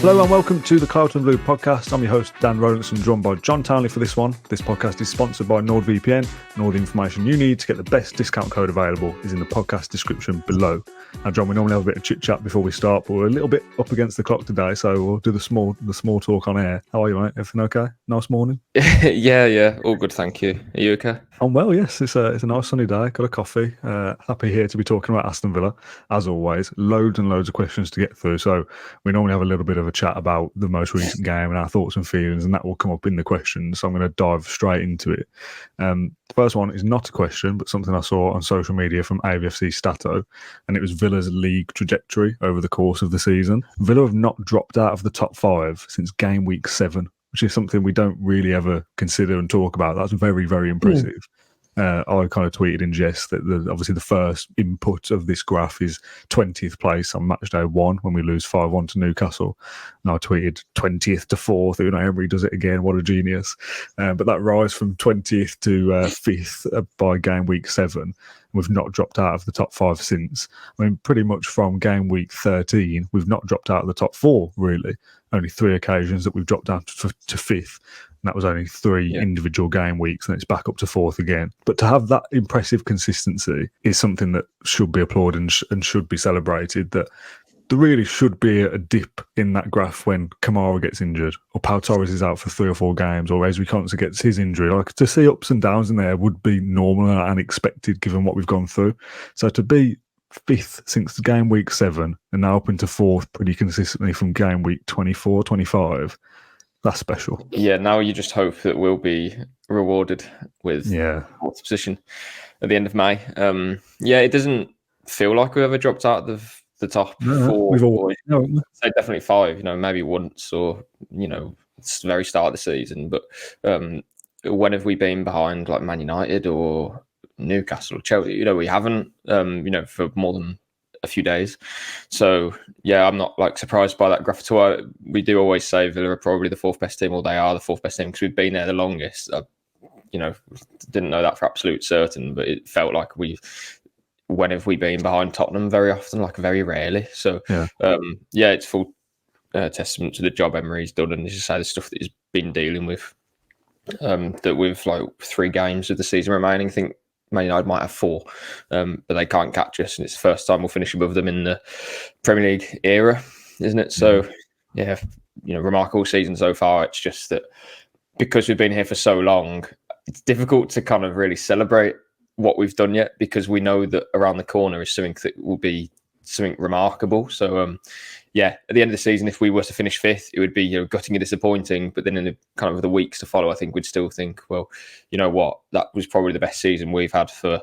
Hello and welcome to the Claret and Blue podcast. I'm your host, Dan Rolinson, joined by John Townley for this one. This podcast is sponsored by NordVPN, and all the information you need to get the best discount code available is in the podcast description below. Now, John, we normally have a bit of chit-chat before we start, but we're a little bit up against the clock today, so we'll do the small talk on air. How are you, mate? Everything okay? Nice morning? Yeah. All good, thank you. Are you okay? I'm well, yes. It's a nice sunny day. Got a coffee. Happy here to be talking about Aston Villa, as always. Loads and loads of questions to get through. So we normally have a little bit of a chat about the most recent game and our thoughts and feelings, and that will come up in the questions. So I'm going to dive straight into it. The first one is not a question, but something I saw on social media from AVFC Stato, and it was Villa's league trajectory over the course of the season. Villa have not dropped out of the top 5 since game week 7. Which is something we don't really ever consider and talk about. That's very, very impressive. I kind of tweeted in jest that obviously the first input of this graph is 20th place on match day 1 when we lose 5-1 to Newcastle. And I tweeted 20th to 4th. Unai Emery does it again. What a genius. But that rise from 20th to 5th by game week 7, we've not dropped out of the top 5 since. I mean, pretty much from game week 13, we've not dropped out of the top 4, really. Only 3 occasions that we've dropped down to 5th. And that was only 3 individual game weeks, and it's back up to 4th again. But to have that impressive consistency is something that should be applauded and should be celebrated. That there really should be a dip in that graph when Kamara gets injured, or Pau Torres is out for 3 or 4 games, or Ezri Konsa gets his injury. Like, to see ups and downs in there would be normal and expected given what we've gone through. So to be 5th since game week 7 and now up into 4th pretty consistently from game week 24, 25, that's special. Yeah, now you just hope that we'll be rewarded with 4th position at the end of May. It doesn't feel like we've ever dropped out of the top 4. We've always, say definitely 5, maybe once, or, it's the very start of the season. But when have we been behind like Man United or Newcastle, Chelsea? We haven't, for more than a few days. So yeah, I'm not surprised by that graph at all. We do always say Villa are probably the 4th best team, or they are the 4th best team, because we've been there the longest. Didn't know that for absolute certain, but it felt like when have we been behind Tottenham? Very often, very rarely. So it's full testament to the job Emery's done, and as you say, the stuff that he's been dealing with. That with 3 games of the season remaining, I think Man United might have 4, but they can't catch us, and it's the first time we'll finish above them in the Premier League era, isn't it? So, remarkable season so far. It's just that because we've been here for so long, it's difficult to kind of really celebrate what we've done yet, because we know that around the corner is something that will be something remarkable. So, at the end of the season, if we were to finish 5th, it would be gutting and disappointing. But then in the kind of the weeks to follow, I think we'd still think, well, you know what, that was probably the best season we've had for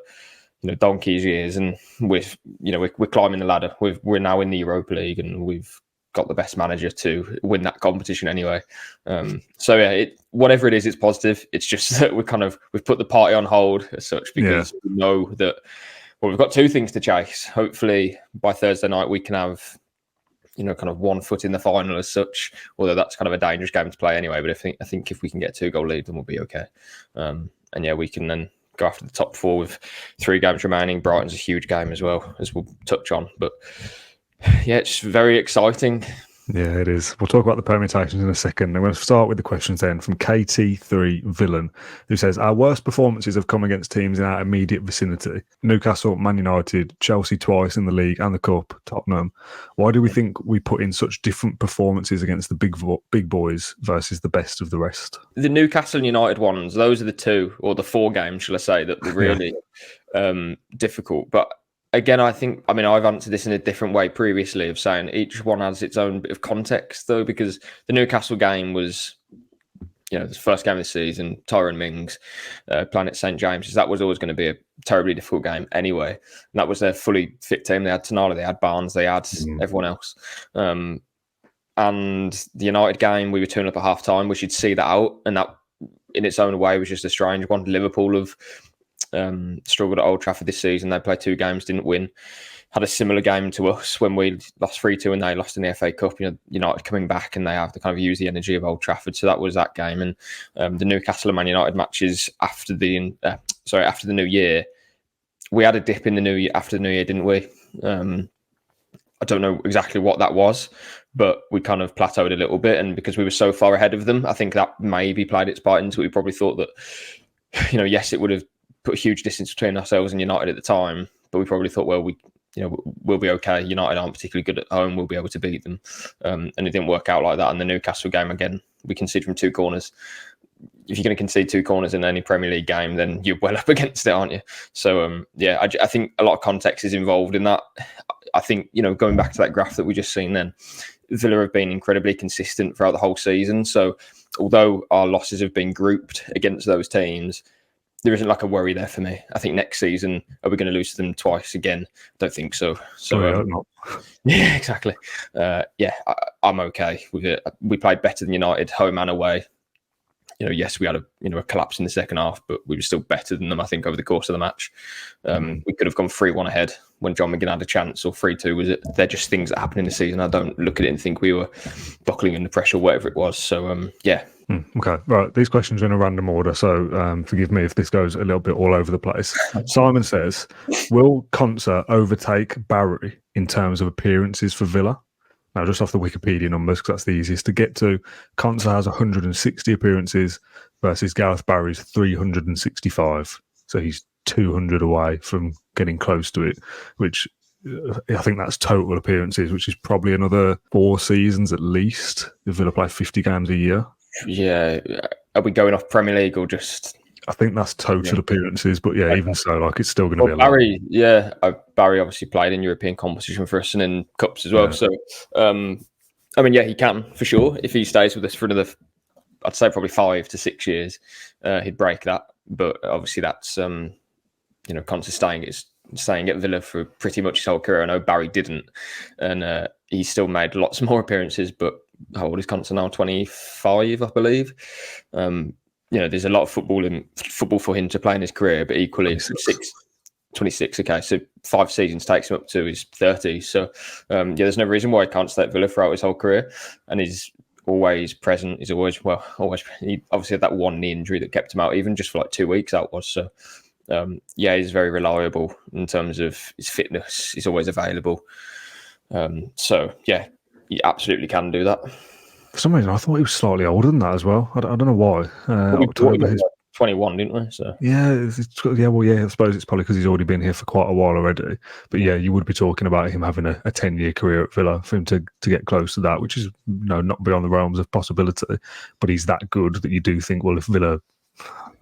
donkey's years, and we're climbing the ladder. We're now in the Europa League, and we've got the best manager to win that competition anyway. Whatever it is, it's positive. It's just that we've put the party on hold as such, because we know that we've got 2 things to chase. Hopefully by Thursday night we can have kind of 1 foot in the final as such, although that's kind of a dangerous game to play anyway. But I think if we can get 2 goal lead, then we'll be okay. We can then go after the top 4 with 3 games remaining. Brighton's a huge game as well, as we'll touch on. But it's very exciting. Yeah, it is. We'll talk about the permutations in a second. I'm going to start with the questions then from KT3 Villain, who says, our worst performances have come against teams in our immediate vicinity. Newcastle, Man United, Chelsea twice in the league and the Cup, Tottenham. Why do we think we put in such different performances against the big boys versus the best of the rest? The Newcastle and United ones, those are the 2, or the 4 games, shall I say, that were really difficult. But again, I've answered this in a different way previously, of saying each one has its own bit of context, though, because the Newcastle game was, the first game of the season, Tyrone Mings playing at St James's. That was always going to be a terribly difficult game anyway. And that was their fully fit team. They had Tonali, they had Barnes, they had everyone else. And the United game, we were turning up at half time. We should see that out. And that, in its own way, was just a strange one. Liverpool have struggled at Old Trafford this season. They played 2 games, didn't win. Had a similar game to us when we lost 3-2 and they lost in the FA Cup. United coming back, and they have to kind of use the energy of Old Trafford. So that was that game. And the Newcastle and Man United matches after the New Year, we had a dip in after the New Year, didn't we? I don't know exactly what that was, but we kind of plateaued a little bit. And because we were so far ahead of them, I think that maybe played its part into it. We probably thought that, yes, it would have put a huge distance between ourselves and United at the time, but we probably thought, well, we'll be okay. United aren't particularly good at home. We'll be able to beat them. And it didn't work out like that. And the Newcastle game, again, we conceded from 2 corners. If you're going to concede 2 corners in any Premier League game, then you're well up against it, aren't you? So, I think a lot of context is involved in that. I think, going back to that graph that we just seen then, Villa have been incredibly consistent throughout the whole season. So although our losses have been grouped against those teams, there isn't like a worry there for me. I think next season, are we going to lose to them twice again? I don't think so. So, not. Yeah, exactly. I'm okay with it. We played better than United, home and away. Yes, we had a collapse in the second half, but we were still better than them, I think, over the course of the match. We could have gone 3-1 ahead when John McGinn had a chance, or 3-2, was it? They're just things that happen in the season. I don't look at it and think we were buckling under pressure or whatever it was. So, yeah. Okay, right. These questions are in a random order, so forgive me if this goes a little bit all over the place. Simon says, will Konsa overtake Barry in terms of appearances for Villa? Now, just off the Wikipedia numbers, because that's the easiest to get to, Konsa has 160 appearances versus Gareth Barry's 365. So he's 200 away from getting close to it, which I think that's total appearances, which is probably another 4 seasons at least if Villa play 50 games a year. Yeah. Are we going off Premier League or just... I think that's total appearances, but even so, it's still going to be a Barry, lot. Barry obviously played in European competition for us and in cups as well. Yeah. So, he can for sure. If he stays with us for another, I'd say probably 5 to 6 years, he'd break that. But obviously, that's Konsa staying at Villa for pretty much his whole career. I know Barry didn't, and he still made lots more appearances. But how old is Konsa now? 25, I believe. There's a lot of football for him to play in his career, but equally 26. Okay, so 5 seasons takes him up to his 30. So, there's no reason why he can't stay at Villa throughout his whole career, and he's always present. He's always. He obviously had that one knee injury that kept him out, even just for like 2 weeks. That was so. He's very reliable in terms of his fitness. He's always available. He absolutely can do that. For some reason, I thought he was slightly older than that as well. I don't know why. October, 21, didn't we? So. I suppose it's probably because he's already been here for quite a while already. But you would be talking about him having a 10-year career at Villa for him to get close to that, which is not beyond the realms of possibility. But he's that good that you do think, well, if Villa...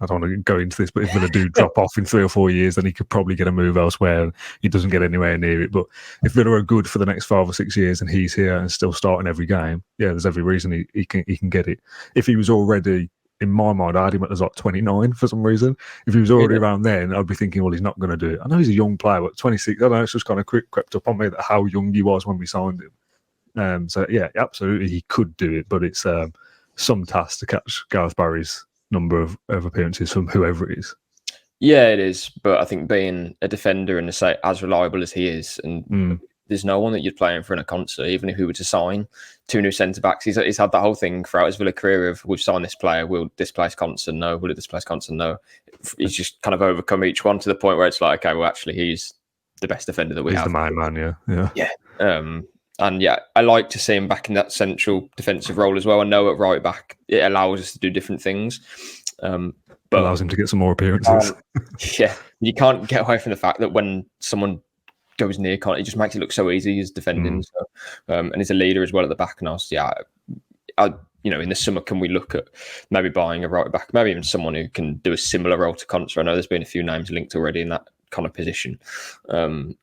I don't want to go into this, but if Villa do drop off in 3 or 4 years, then he could probably get a move elsewhere and he doesn't get anywhere near it. But if Villa are good for the next 5 or 6 years and he's here and still starting every game, there's every reason he can get it. If he was already, in my mind, I had him as like 29 for some reason. If he was already around then, I'd be thinking, well, he's not going to do it. I know he's a young player, but 26, I don't know, it's just kind of crept up on me that how young he was when we signed him. Absolutely, he could do it, but it's some task to catch Gareth Barry's number of appearances from whoever it is. Yeah, it is. But I think being a defender and as reliable as he is, and there's no one that you'd play in front of Konsa, even if he were to sign 2 new centre-backs. He's had that whole thing throughout his Villa career of, we've signed this player, we'll displace Konsa, no. Will it displace Konsa, no. He's just kind of overcome each one to the point where it's like, okay, well, actually, he's the best defender that we have. He's the main man, yeah. I like to see him back in that central defensive role as well. I know at right back, it allows us to do different things. But allows him to get some more appearances. You can't get away from the fact that when someone goes near Konsa, it just makes it look so easy. He's defending, and he's a leader as well at the back. And in the summer, can we look at maybe buying a right back, maybe even someone who can do a similar role to Konsa? I know there's been a few names linked already in that kind of position. We'll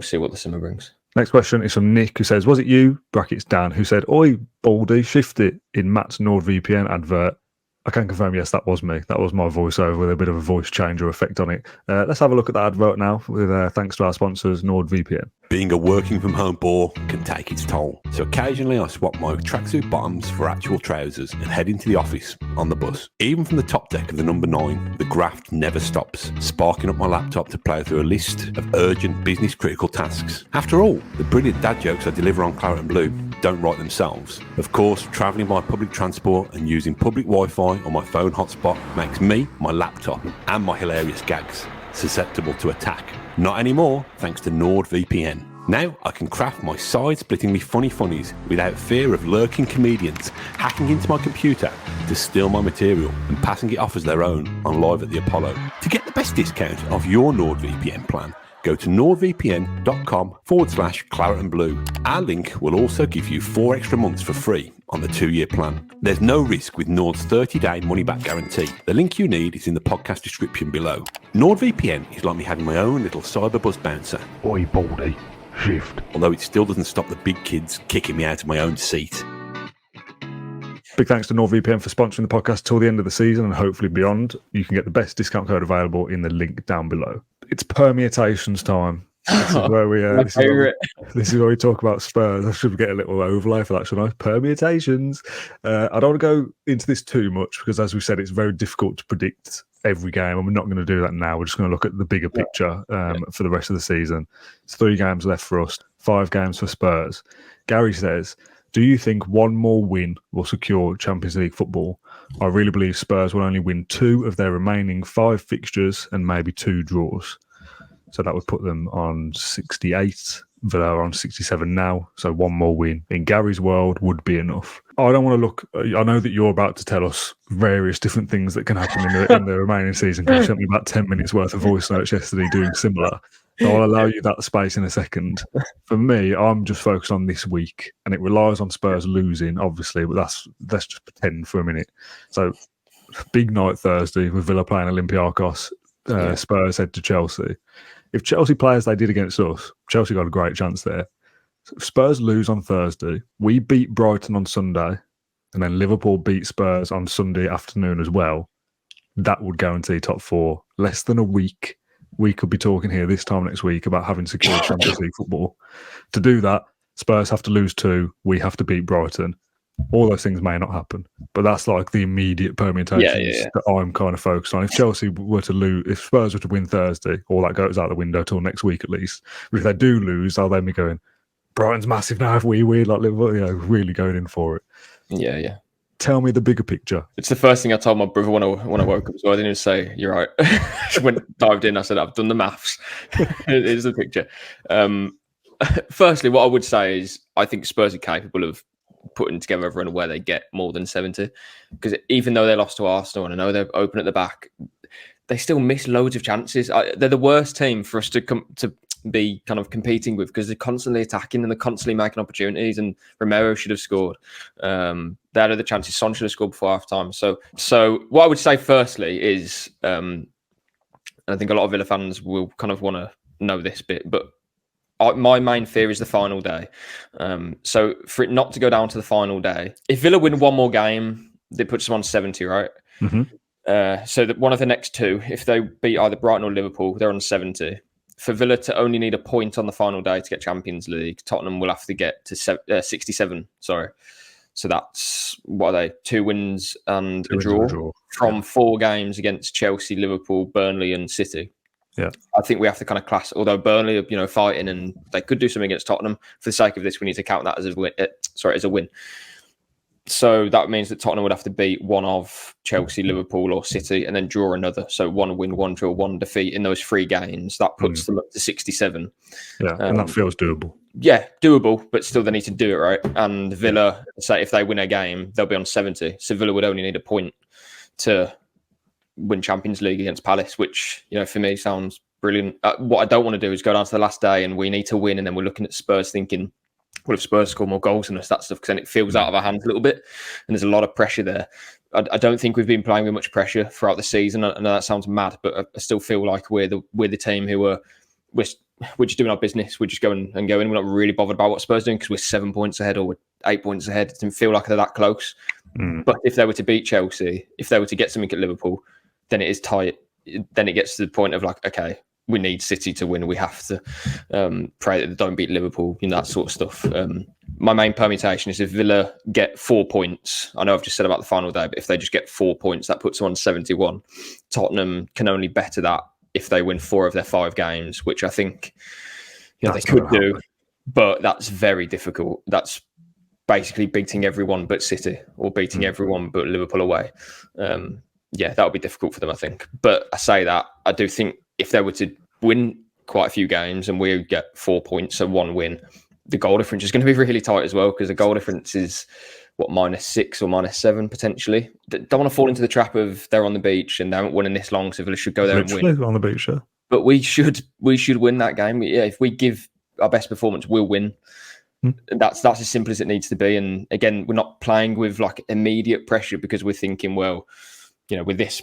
see what the summer brings. Next question is from Nick, who says, was it you, brackets Dan, who said, oi, Baldy, shift it in Matt's NordVPN advert? I can confirm, yes, that was me. That was my voiceover with a bit of a voice changer effect on it. Let's have a look at that advert now, with thanks to our sponsors, NordVPN. Being a working from home bore can take its toll. So occasionally I swap my tracksuit bottoms for actual trousers and head into the office on the bus. Even from the top deck of the number 9, the graft never stops, sparking up my laptop to plough through a list of urgent business critical tasks. After all, the brilliant dad jokes I deliver on Claret and Blue don't write themselves. Of course, travelling by public transport and using public Wi-Fi on my phone hotspot makes me, my laptop, and my hilarious gags susceptible to attack. Not anymore, thanks to NordVPN. Now I can craft my side-splittingly funny funnies without fear of lurking comedians hacking into my computer to steal my material and passing it off as their own on Live at the Apollo. To get the best discount of your NordVPN plan, go to nordvpn.com/claret and blue. Our link will also give you 4 extra months for free on the 2-year plan. There's no risk with Nord's 30-day money-back guarantee. The link you need is in the podcast description below. NordVPN is like me having my own little cyberbuzz bouncer. Oi, Baldy. Shift. Although it still doesn't stop the big kids kicking me out of my own seat. Big thanks to NordVPN for sponsoring the podcast till the end of the season and hopefully beyond. You can get the best discount code available in the link down below. It's permutations time. This is where we this is where we talk about Spurs. I should get a little overlay for that, shouldn't I? Permutations. I don't want to go into this too much because, as we said, it's very difficult to predict every game, and we're not going to do that now. We're just going to look at the bigger picture for the rest of the season. It's 3 games left for us, 5 games for Spurs. Gary says, do you think one more win will secure Champions League football? I really believe Spurs will only win 2 of their remaining 5 fixtures and maybe 2 draws. So that would put them on 68. Villa are on 67 now. So one more win in Gary's world would be enough. I don't want to look. I know that you're about to tell us various different things that can happen in the remaining season. You sent me about 10 minutes worth of voice notes yesterday doing similar. So I'll allow you that space in a second. For me, I'm just focused on this week, and it relies on Spurs losing, obviously, but let's just pretend for a minute. So big night Thursday with Villa playing Olympiacos. Spurs head to Chelsea. If Chelsea play as they did against us, Chelsea got a great chance there. So if Spurs lose on Thursday, we beat Brighton on Sunday, and then Liverpool beat Spurs on Sunday afternoon as well. That would guarantee top 4. Less than a week, we could be talking here this time next week about having secured Champions League football. To do that, Spurs have to lose 2. We have to beat Brighton. All those things may not happen, but that's like the immediate permutations that I'm kind of focused on. If Chelsea were to lose, if Spurs were to win Thursday, all that goes out the window till next week at least. But if they do lose, I'll then be going, Brighton's massive now. If we win, like Liverpool, really going in for it. Yeah. Tell me the bigger picture. It's the first thing I told my brother when I woke up. So I didn't even say, you're right. Dived in. I said, I've done the maths. Here's the picture. Firstly, what I would say is I think Spurs are capable of putting together a run where they get more than 70, because even though they lost to Arsenal and I know they're open at the back, they still miss loads of chances. They're the worst team for us to be kind of competing with, because they're constantly attacking and they're constantly making opportunities, and Romero should have scored. They had other chances. Son should have scored before half time. So what I would say firstly is, and I think a lot of Villa fans will kind of want to know this bit, but my main fear is the final day. So for it not to go down to the final day, if Villa win one more game, they puts them on 70, right? Mm-hmm. So that one of the next 2, if they beat either Brighton or Liverpool, they're on 70. For Villa to only need a point on the final day to get Champions League, Tottenham will have to get to 67. Sorry. So that's, what are they? 2 wins and a draw from 4 games against Chelsea, Liverpool, Burnley and City. Yeah, I think we have to kind of class, although Burnley are, fighting and they could do something against Tottenham. For the sake of this, we need to count that as a win. As a win. So that means that Tottenham would have to beat one of Chelsea, Liverpool, or City, and then draw another. So 1 win, 1 draw, 1 defeat in those 3 games. That puts them up to 67. Yeah, and that feels doable. Yeah, doable, but still they need to do it right. And Villa, say if they win a game, they'll be on 70. So Villa would only need a point to win Champions League against Palace, which, for me sounds brilliant. What I don't want to do is go down to the last day and we need to win, and then we're looking at Spurs thinking, well, if Spurs score more goals than us, that stuff, because then it feels out of our hands a little bit, and there's a lot of pressure there. I don't think we've been playing with much pressure throughout the season. I know that sounds mad, but I still feel like we're the team who we're just doing our business. We're just going and going. We're not really bothered about what Spurs are doing because we're 7 points ahead or we're 8 points ahead. It doesn't feel like they're that close. But if they were to beat Chelsea, if they were to get something at Liverpool, then it is tight. Then it gets to the point of like, okay, we need City to win. We have to pray that they don't beat Liverpool, that sort of stuff. My main permutation is if Villa get 4 points, I know I've just said about the final day, but if they just get 4 points, that puts them on 71. Tottenham can only better that if they win 4 of their 5 games, which I think they could do, but that's very difficult. That's basically beating everyone but City or beating everyone but Liverpool away. That would be difficult for them, I think. But I say that, I do think if they were to win quite a few games and we get 4 points, so 1 win, the goal difference is going to be really tight as well, because the goal difference is -6 or -7 potentially. Don't want to fall into the trap of they're on the beach and they haven't won in this long, so Villa should go there and win. On the beach, yeah. But we should win that game. Yeah, if we give our best performance, we'll win. That's as simple as it needs to be. And again, we're not playing with like immediate pressure, because we're thinking, well, with this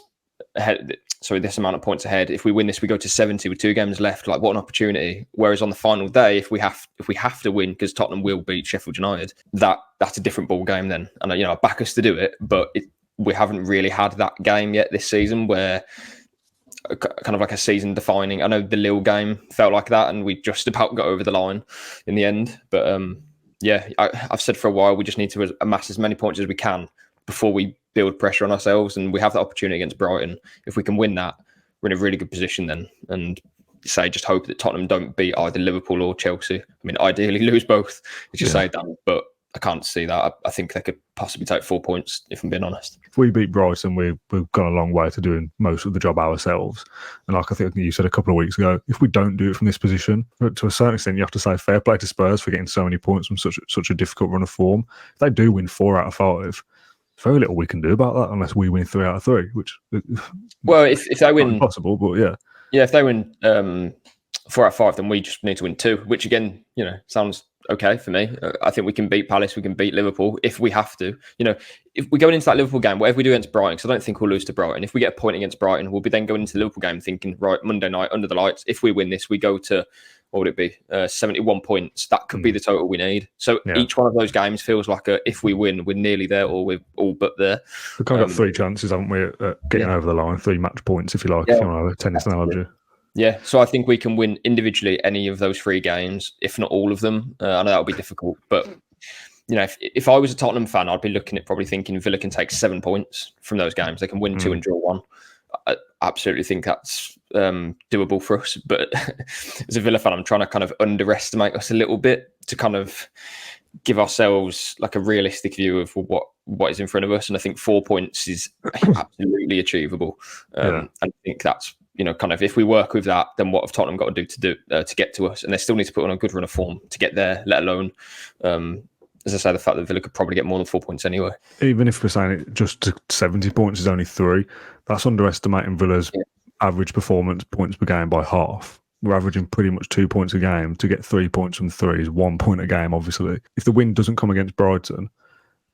amount of points ahead, if we win this, we go to 70 with 2 games left. Like, what an opportunity! Whereas on the final day, if we have to win, because Tottenham will beat Sheffield United, that's a different ball game then. And I back us to do it, but we haven't really had that game yet this season where kind of like a season defining. I know the Lille game felt like that, and we just about got over the line in the end. But I've said for a while, we just need to amass as many points as we can before we build pressure on ourselves, and we have that opportunity against Brighton. If we can win that, we're in a really good position then. And just hope that Tottenham don't beat either Liverpool or Chelsea. I mean, ideally lose both, as you say, Dan, but I can't see that. I think they could possibly take 4 points, if I'm being honest. If we beat Brighton, we've gone a long way to doing most of the job ourselves. And like I think you said a couple of weeks ago, if we don't do it from this position, to a certain extent, you have to say fair play to Spurs for getting so many points from such a difficult run of form. If they do win 4 out of 5, there's very little we can do about that unless we win 3 out of 3, which well, if they win, possible, but yeah, if they win 4 out of 5, then we just need to win 2, which again, sounds okay for me. I think we can beat Palace, we can beat Liverpool if we have to. If we're going into that Liverpool game, whatever we do against Brighton, because I don't think we'll lose to Brighton. If we get a point against Brighton, we'll be then going into the Liverpool game thinking, right, Monday night under the lights, if we win this, we go to, what would it be, 71 points. That could be the total we need. So each one of those games feels like if we win, we're nearly there, or we're all but there. We've kind of got 3 chances, haven't we, at getting over the line, 3 match points, if you like, if you want to have a tennis analogy. Yeah, so I think we can win individually any of those 3 games, if not all of them. I know that would be difficult, but if I was a Tottenham fan, I'd be looking at probably thinking Villa can take 7 points from those games. They can win 2 and draw 1. I absolutely think that's doable for us. But as a Villa fan, I'm trying to kind of underestimate us a little bit to kind of give ourselves like a realistic view of what is in front of us. And I think 4 points is absolutely achievable. And I think that's, kind of if we work with that, then what have Tottenham got to do to get to us? And they still need to put on a good run of form to get there, let alone, as I say, the fact that Villa could probably get more than 4 points anyway. Even if we're saying it just to 70 points is only 3, that's underestimating Villa's average performance points per game by half. We're averaging pretty much 2 points a game. To get 3 points from 3 is 1 point a game, obviously. If the win doesn't come against Brighton,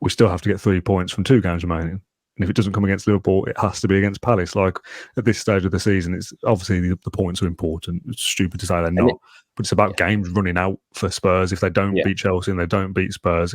we still have to get 3 points from 2 games remaining. And if it doesn't come against Liverpool, it has to be against Palace. Like, at this stage of the season, it's obviously the points are important. It's stupid to say they're not. But it's about games running out for Spurs. If they don't beat Chelsea and they don't beat Spurs,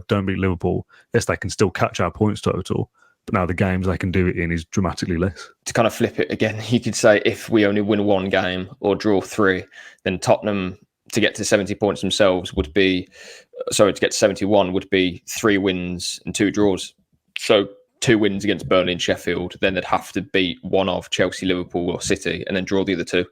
don't beat Liverpool, yes, they can still catch our points total. But now the games they can do it in is dramatically less. To kind of flip it again, you could say if we only win 1 game or draw 3, then Tottenham, to get to 70 points themselves, to get to 71 would be 3 wins and 2 draws. So 2 wins against Burnley and Sheffield, then they'd have to beat one of Chelsea, Liverpool or City, and then draw the other 2,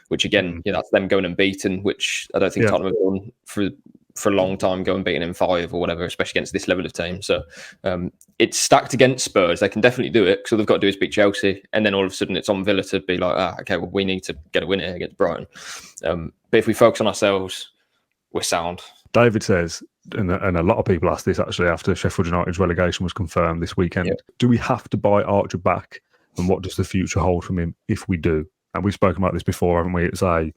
which again, that's them going unbeaten, which I don't think Tottenham have done for a long time, going beaten in 5 or whatever, especially against this level of team. So it's stacked against Spurs. They can definitely do it, because all they've got to do is beat Chelsea, and then all of a sudden it's on Villa to be like, okay, well, we need to get a win here against Brighton. But if we focus on ourselves, we're sound. David says, and a lot of people asked this actually after Sheffield United's relegation was confirmed this weekend, do we have to buy Archer back, and what does the future hold from him if we do? And we've spoken about this before, haven't we? It's a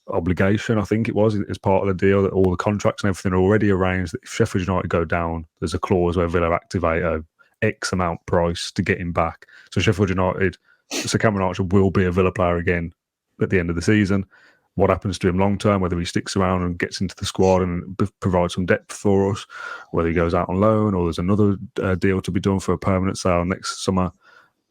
obligation, I think it was, as part of the deal, that all the contracts and everything are already arranged, that if Sheffield United go down, there's a clause where Villa activate a X amount price to get him back. So Sheffield United, so Cameron Archer will be a Villa player again at the end of the season. What happens to him long term, whether he sticks around and gets into the squad and provides some depth for us, whether he goes out on loan or there's another deal to be done for a permanent sale next summer.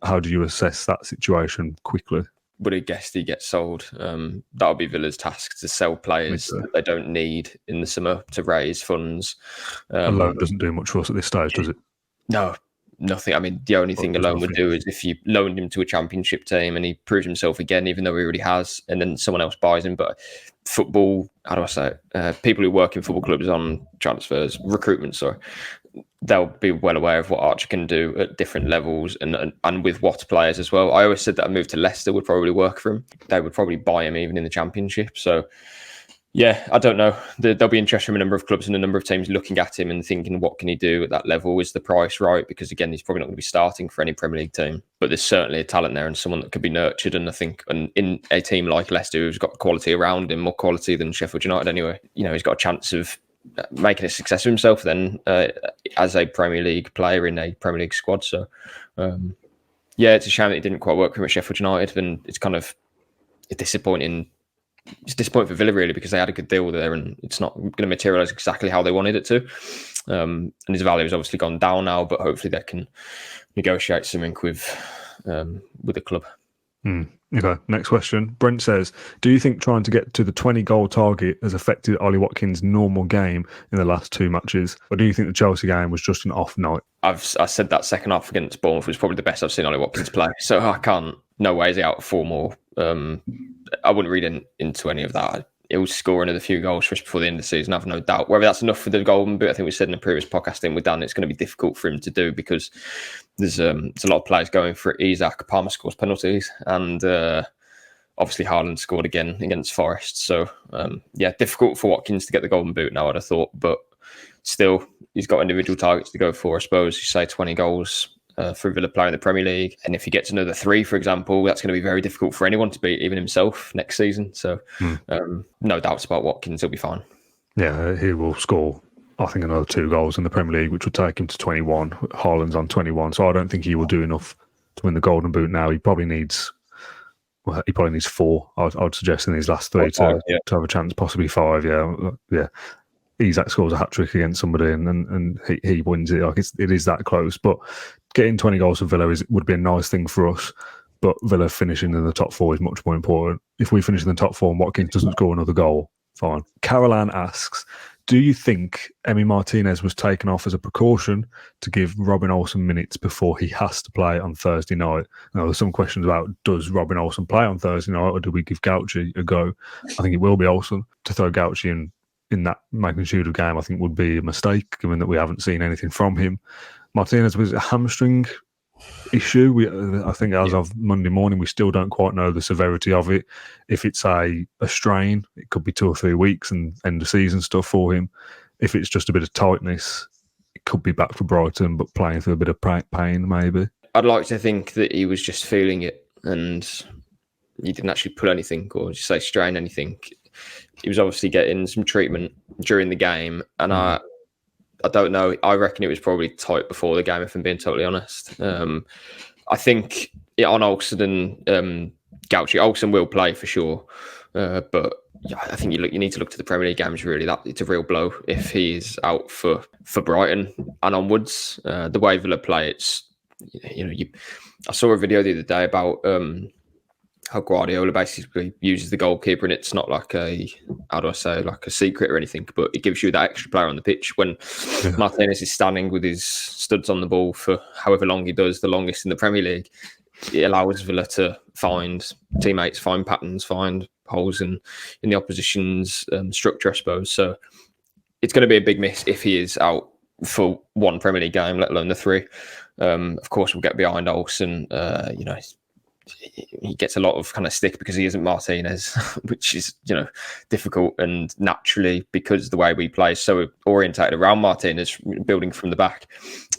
How do you assess that situation quickly? Would have guessed he gets sold. That would be Villa's task, to sell players that they don't need in the summer to raise funds. A loan doesn't do much for us at this stage, does it? No, nothing. I mean, the only thing a loan would do is if you loaned him to a championship team and he proves himself again, even though he already has, and then someone else buys him. But football, how do I say it? People who work in football clubs on transfers, recruitment, sorry, they'll be well aware of what Archer can do at different levels and with what players as well. I always said that a move to Leicester would probably work for him. They would probably buy him even in the Championship. So, yeah, I don't know. There'll be interest from a number of clubs and a number of teams looking at him and thinking, what can he do at that level? Is the price right? Because, again, he's probably not going to be starting for any Premier League team. But there's certainly a talent there and someone that could be nurtured. And I think in a team like Leicester, who's got quality around him, more quality than Sheffield United anyway, he's got a chance of making a success of himself then as a Premier League player in a Premier League squad. So, it's a shame that it didn't quite work for him at Sheffield United. And it's kind of disappointing. It's disappointing for Villa, really, because they had a good deal there and it's not going to materialise exactly how they wanted it to. And his value has obviously gone down now, but hopefully they can negotiate something with the club. Okay, next question. Brent says, do you think trying to get to the 20-goal target has affected Ollie Watkins' normal game in the last 2 matches? Or do you think the Chelsea game was just an off night? I said that second half against Bournemouth was probably the best I've seen Ollie Watkins play. So I can't, no way is he out of form or I wouldn't read into any of that. He'll score another few goals just before the end of the season, I have no doubt. Whether that's enough for the Golden Boot, I think we said in the previous podcast with Dan, it's going to be difficult for him to do because there's a lot of players going for it. Isak, Palmer scores penalties, and obviously Haaland scored again against Forest. So, difficult for Watkins to get the Golden Boot now, I'd have thought. But still, he's got individual targets to go for, I suppose. You say 20 goals for a Villa player in the Premier League. And if he gets another 3, for example, that's going to be very difficult for anyone to beat, even himself, next season. So no doubts about Watkins. He'll be fine. Yeah, he will score, I think, another 2 goals in the Premier League, which would take him to 21. Haaland's on 21. So I don't think he will do enough to win the Golden Boot now. He probably needs 4, I would suggest, in these last 3 to have a chance, possibly 5. Yeah. Isak scores a hat-trick against somebody and he wins it. Like it is that close. But getting 20 goals for Villa would be a nice thing for us. But Villa finishing in the top 4 is much more important. If we finish in the top 4 and Watkins doesn't score another goal, fine. Caroline asks, do you think Emi Martinez was taken off as a precaution to give Robin Olsen minutes before he has to play on Thursday night? Now, there's some questions about, does Robin Olsen play on Thursday night or do we give Gauchi a go? I think it will be Olsen. To throw Gauchi in that magnitude of game, I think would be a mistake, given that we haven't seen anything from him. Martinez was a hamstring issue. I think as of Monday morning, we still don't quite know the severity of it. If it's a strain, it could be 2 or 3 weeks and end of season stuff for him. If it's just a bit of tightness, it could be back for Brighton, but playing through a bit of pain, maybe. I'd like to think that he was just feeling it and he didn't actually pull anything or just say strain anything. He was obviously getting some treatment during the game, and I don't know. I reckon it was probably tight before the game, if I'm being totally honest. I think on Olsen and Gauchi, Olsen will play for sure, but I think you need to look to the Premier League games. Really, that it's a real blow if he's out for Brighton and onwards. The way Villa play, it's I saw a video the other day about how Guardiola basically uses the goalkeeper, and it's not like a secret or anything, but it gives you that extra player on the pitch. When Martinez is standing with his studs on the ball for however long he does, the longest in the Premier League, it allows Villa to find teammates, find patterns, find holes in the opposition's structure, I suppose. So it's going to be a big miss if he is out for 1 Premier League game, let alone the 3. Of course, we'll get behind Olsen. He gets a lot of kind of stick because he isn't Martinez, which is, difficult. And naturally, because the way we play is so orientated around Martinez, building from the back,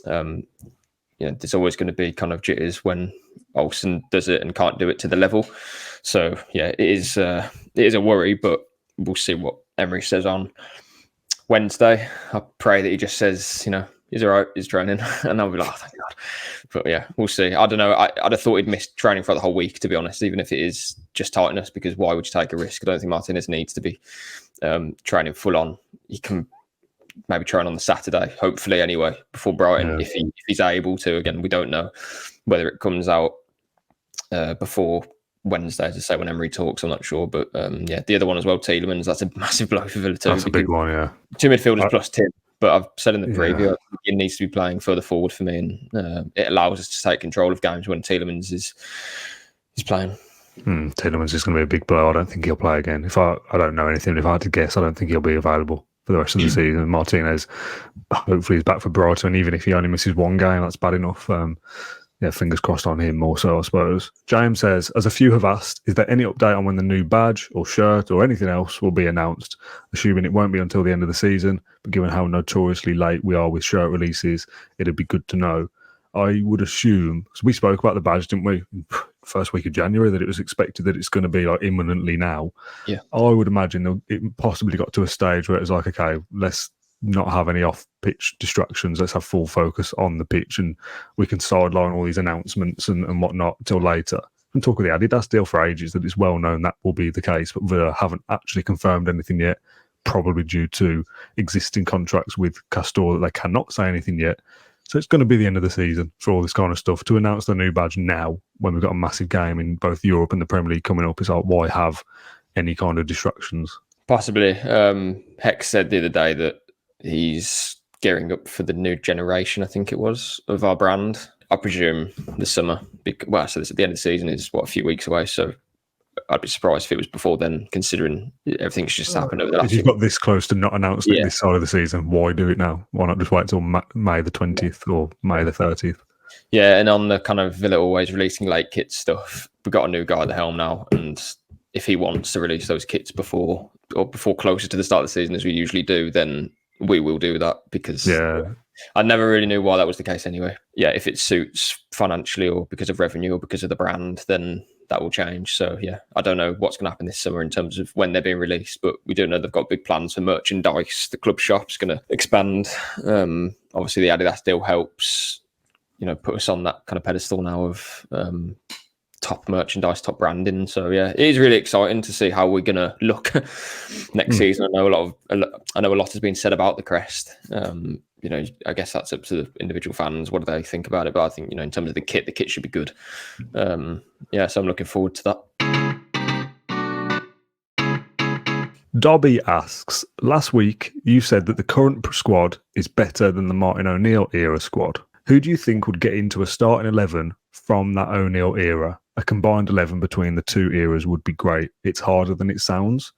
there's always going to be kind of jitters when Olsen does it and can't do it to the level. So, it is a worry, but we'll see what Emery says on Wednesday. I pray that he just says, he's all right, he's training. And I'll be like, oh, thank God. But we'll see. I don't know. I'd have thought he'd missed training for the whole week, to be honest, even if it is just tightness, because why would you take a risk? I don't think Martinez needs to be training full on. He can maybe train on the Saturday, hopefully anyway, before Brighton, if he's able to. Again, we don't know whether it comes out before Wednesday, as I say, when Emery talks, I'm not sure. But the other one as well, Tielemans, that's a massive blow for Villa too. That's a big one, yeah. 2 midfielders plus Tim. But I've said in the preview, it needs to be playing further forward for me, and it allows us to take control of games when Tielemans is playing. Tielemans is going to be a big blow. I don't think he'll play again. I don't know anything. If I had to guess, I don't think he'll be available for for the rest of the season. Martinez, hopefully, is back for Brighton. And even if he only misses one game, that's bad enough. Fingers crossed on him more so, I suppose. James says, as a few have asked, is there any update on when the new badge or shirt or anything else will be announced? Assuming it won't be until the end of the season, but given how notoriously late we are with shirt releases, it'd be good to know. I would assume, because we spoke about the badge, didn't we? First week of January, that it was expected that it's going to be like imminently now. Yeah. I would imagine it possibly got to a stage where it was like, okay, let's not have any off-pitch distractions. Let's have full focus on the pitch, and we can sideline all these announcements and whatnot till later. And talk of the Adidas deal for ages, that it's well known that will be the case, but Villa haven't actually confirmed anything yet, probably due to existing contracts with Castor that they cannot say anything yet. So it's going to be the end of the season for all this kind of stuff. To announce the new badge now, when we've got a massive game in both Europe and the Premier League coming up, it's like, why have any kind of distractions? Possibly. Hex said the other day that he's gearing up for the new generation, I think it was, of our brand. I presume the summer. So this at the end of the season is, a few weeks away. So I'd be surprised if it was before then, considering everything's just happened over the last. If you've got this close to not announcing it this side of the season, why do it now? Why not just wait till May the 20th or May the 30th? Yeah, and on the kind of Villa always releasing late kit stuff, we've got a new guy at the helm now, and if he wants to release those kits before closer to the start of the season, as we usually do, then we will do that, because I never really knew why that was the case anyway. Yeah, if it suits financially or because of revenue or because of the brand, then that will change. So yeah, I don't know what's going to happen this summer in terms of when they're being released, but we do know they've got big plans for merchandise. The club shop's going to expand. Obviously the Adidas deal helps, put us on that kind of pedestal now of top merchandise, top branding. So yeah, it is really exciting to see how we're going to look next season. I know a lot has been said about the crest. I guess that's up to the individual fans. What do they think about it? But I think, in terms of the kit should be good. So I'm looking forward to that. Dobby asks, last week you said that the current squad is better than the Martin O'Neill era squad. Who do you think would get into a starting 11 from that O'Neill era? A combined 11 between the two eras would be great. It's harder than it sounds.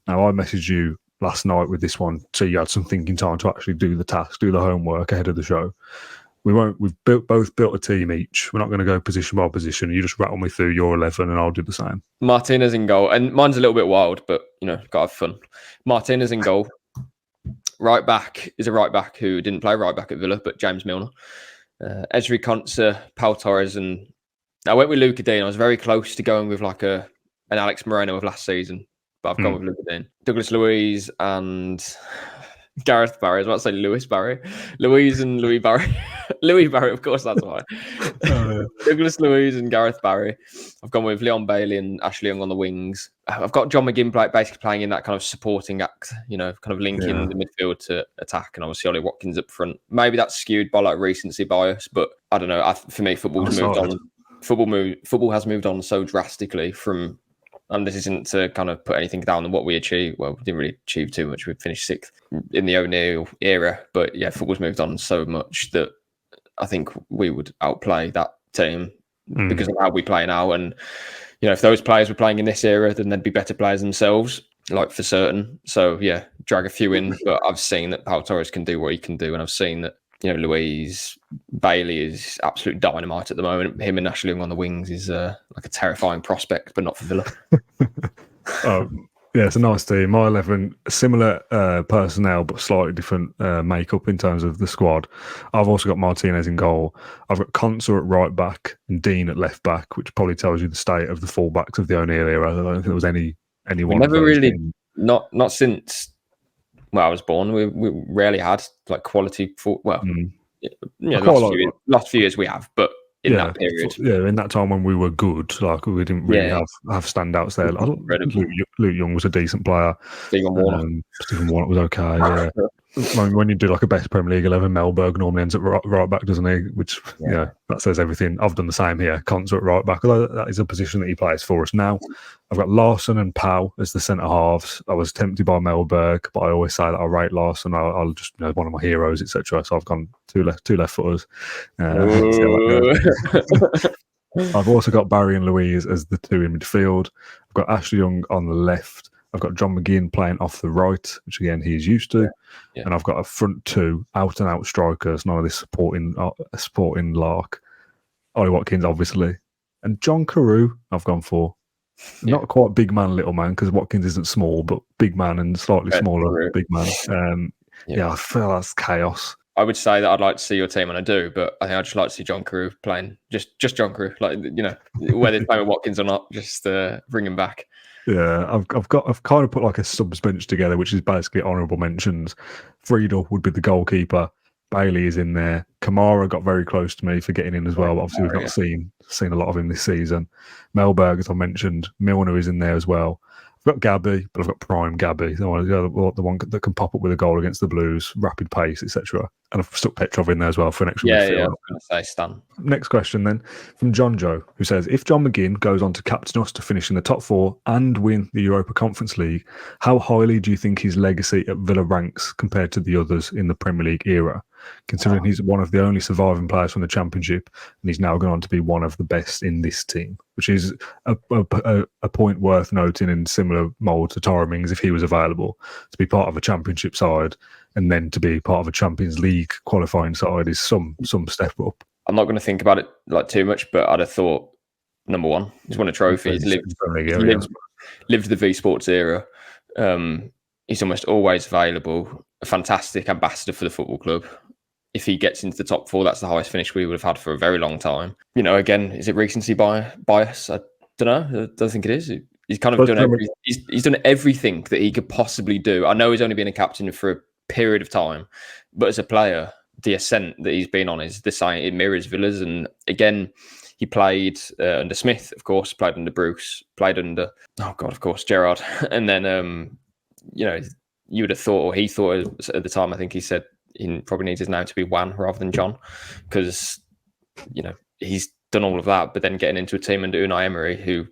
Now, I messaged you last night with this one, so you had some thinking time to actually do the task, do the homework ahead of the show. We've both built a team each. We're not going to go position by position. You just rattle me through your 11 and I'll do the same. Martinez in goal. And mine's a little bit wild, but, got to have fun. Martinez in goal. Right back is a right back who didn't play right back at Villa, but James Milner. Ezri Konsa, Pau Torres, and I went with Luca Dean. I was very close to going with like an Alex Moreno of last season, but I've gone with Luca Dean. Douglas Luiz and Gareth Barry. I was about to say Lewis Barry. Luiz and Louis Barry. Louis Barry, of course, that's why. Douglas Luiz and Gareth Barry. I've gone with Leon Bailey and Ashley Young on the wings. I've got John McGinn basically playing in that kind of supporting act, kind of linking the midfield to attack, and obviously Ollie Watkins up front. Maybe that's skewed by like recency bias, but I don't know. For me, football's moved on. Football has moved on so drastically from, and this isn't to kind of put anything down on what we achieved. Well, we didn't really achieve too much. We finished 6th in the O'Neill era, but yeah, football's moved on so much that I think we would outplay that team because of how we play now. And, if those players were playing in this era, then they'd be better players themselves, like for certain. So yeah, drag a few in, but I've seen that Pau Torres can do what he can do. And I've seen that, Louise Bailey is absolute dynamite at the moment. Him and Ashley Young on the wings is like a terrifying prospect, but not for Villa. Yeah, it's a nice team. My 11, similar personnel, but slightly different makeup in terms of the squad. I've also got Martinez in goal. I've got Konsa at right back and Dean at left back, which probably tells you the state of the fullbacks of the O'Neill era. I don't think there was anyone. Never really, not since I was born. We rarely had like quality. Last few years we have, but in that period. In that time when we were good, like we didn't really have standouts there. Luke Young was a decent player. Stephen Warnock was okay. Yeah. When you do like a best Premier League 11, Melberg normally ends up right back, doesn't he? Which, that says everything. I've done the same here. Konsa at right back, although that is a position that he plays for us now. I've got Larsson and Pau as the centre halves. I was tempted by Melberg, but I always say that I rate Larsson. I'll just, one of my heroes, etc. So I've gone two left footers. I've also got Barry and Louise as the two in midfield. I've got Ashley Young on the left I've got John McGinn playing off the right, which again he is used to, and I've got a front two out and out strikers, none of this supporting lark. Ollie Watkins, obviously, and John Carew. I've gone for not quite big man, little man, because Watkins isn't small, but big man and slightly smaller big man. I feel that's chaos. I would say that I'd like to see your team, and I do, but I think I'd just like to see John Carew playing, just John Carew, like, you know, whether he's playing with Watkins or not, just bring him back. Yeah, I've kind of put like a subs bench together, which is basically honourable mentions. Friedel would be the goalkeeper. Bailey is in there. Kamara got very close to me for getting in as well. But obviously, we've not seen a lot of him this season. Melberg, as I mentioned, Milner is in there as well. I've got Gabby, but I've got prime Gabby, the one that can pop up with a goal against the Blues, rapid pace, etc. And I've stuck Petrov in there as well for an extra midfield. Yeah, I was going to say Stan. Next question then, from John Joe, who says, if John McGinn goes on to captain us to finish in the top four and win the Europa Conference League, how highly do you think his legacy at Villa ranks compared to the others in the Premier League era? Considering he's one of the only surviving players from the Championship, and he's now gone on to be one of the best in this team, which is a point worth noting in similar mould to Tyrone Mings if he was available. To be part of a Championship side and then to be part of a Champions League qualifying side is some step up. I'm not going to think about it like too much, but I'd have thought, number one, he's won a trophy. He's lived the V Sports era. He's almost always available. A fantastic ambassador for the football club. If he gets into the top four, that's the highest finish we would have had for a very long time. You know, again, is it recency bias? I don't know. I don't think it is. He's kind of done he's done everything that he could possibly do. I know he's only been a captain for a period of time, but as a player, the ascent that he's been on is the same. It mirrors Villa's. And again, he played under Smith, of course, played under Bruce, played under, of course, Gerrard. And then, you know, you would have thought, or he thought at the time, I think he said, he probably needs his name to be Juan rather than John, because, you know, he's done all of that, but then getting into a team under Unai Emery who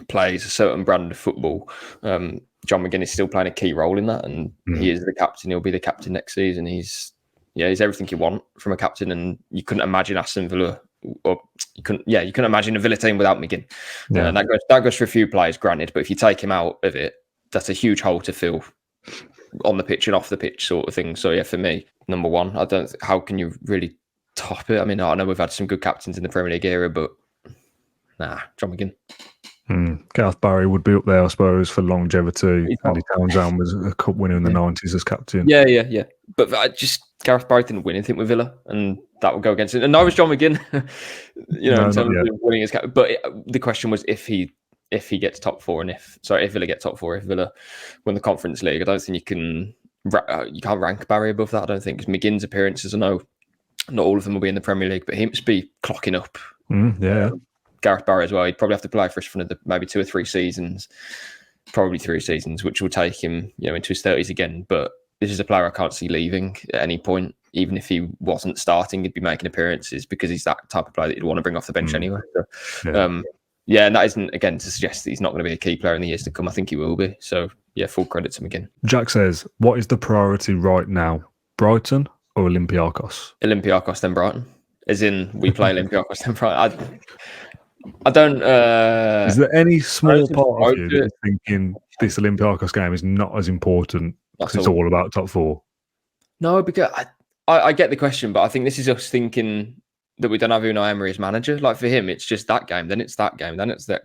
plays a certain brand of football. John McGinn is still playing a key role in that, and he is the captain. He'll be the captain next season. He's everything you want from a captain, and you couldn't imagine Aston Villa, or you couldn't imagine a Villa team without McGinn. And that goes for a few players, granted, but if you take him out of it, that's a huge hole to fill on the pitch and off the pitch sort of thing. So yeah, for me, number one, how can you really top it? I mean, I know we've had some good captains in the Premier League era, but John McGinn. Gareth Barry would be up there, I suppose, for longevity. Andy Townsend was a cup winner in the 90s as captain. Yeah. But Gareth Barry didn't win anything with Villa, and that would go against it. And neither was John McGinn, in terms of winning as captain. But the question was if he gets top four, and if Villa get top four, if Villa win the Conference League. I don't think you can't rank Barry above that. I don't think, because McGinn's appearances, I know not all of them will be in the Premier League, but he must be clocking up. Gareth Barry as well. He'd probably have to play for us for maybe 2 or 3 seasons, probably 3 seasons, which will take him, into his 30s again. But this is a player I can't see leaving at any point. Even if he wasn't starting, he'd be making appearances, because he's that type of player that you'd want to bring off the bench anyway. So, and that isn't, again, to suggest that he's not going to be a key player in the years to come. I think he will be. So, yeah, full credit to him again. Jack says, what is the priority right now? Brighton or Olympiacos? Olympiacos, then Brighton. As in, we play Olympiacos, then Brighton. I don't... is there any small part of you that's thinking this Olympiacos game is not as important because it's all about top four? No, because I get the question, but I think this is us thinking that we don't have Unai Emery as manager. Like, for him, it's just that game, then it's that game, then it's that.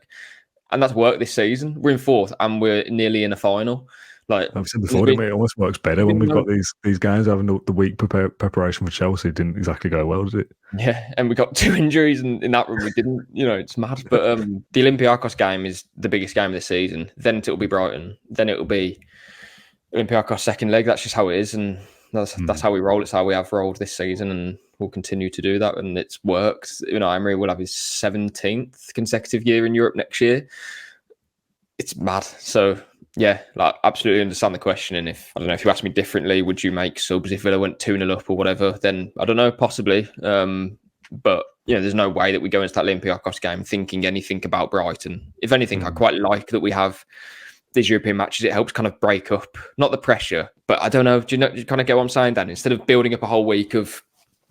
And that's worked this season. We're in 4th and we're nearly in a final. Like I've said before, it almost works better when we've got these games. Having the week preparation for Chelsea didn't exactly go well, did it? Yeah, and we got 2 injuries, and in that room we didn't. It's mad. But the Olympiacos game is the biggest game of the season. Then it'll be Brighton. Then it'll be Olympiacos second leg. That's just how it is, and that's how we roll. It's how we have rolled this season, and we'll continue to do that. And it's worked. Emery will have his 17th consecutive year in Europe next year. It's mad. So. Yeah, absolutely understand the question. And if you asked me differently, would you make subs if Villa went 2-0 up or whatever? Then I don't know, possibly. But there's no way that we go into that Olympiacos game thinking anything about Brighton. If anything, I quite like that we have these European matches. It helps kind of break up, not the pressure, but I don't know. Do you kind of get what I'm saying, Dan? Instead of building up a whole week of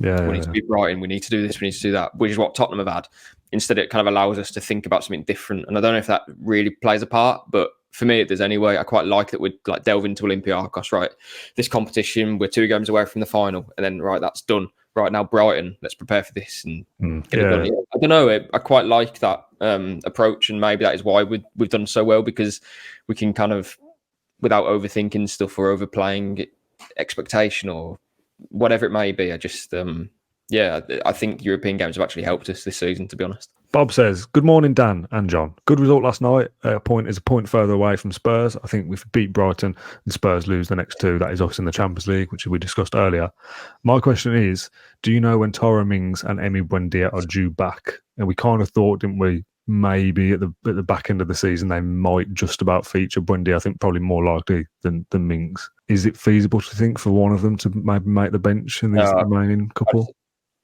we need to beat Brighton, we need to do this, we need to do that, which is what Tottenham have had. Instead, it kind of allows us to think about something different. And I don't know if that really plays a part, but for me, it does anyway. I quite like that we'd like delve into Olympiacos, right? This competition, we're 2 games away from the final, and then right, that's done. Right now, Brighton, let's prepare for this and get it done. I don't know. I quite like that approach, and maybe that is why we've done so well, because we can kind of, without overthinking stuff or overplaying expectation or whatever it may be. I just, I think European games have actually helped us this season, to be honest. Bob says, good morning, Dan and John. Good result last night. A point further away from Spurs. I think if we beat Brighton and Spurs lose the next 2, that is us in the Champions League, which we discussed earlier. My question is, do you know when Tyrone Mings and Emi Buendia are due back? And we kind of thought, didn't we, maybe at the back end of the season, they might just about feature Buendia. I think probably more likely than Mings. Is it feasible to think for one of them to maybe make the bench in these remaining couple?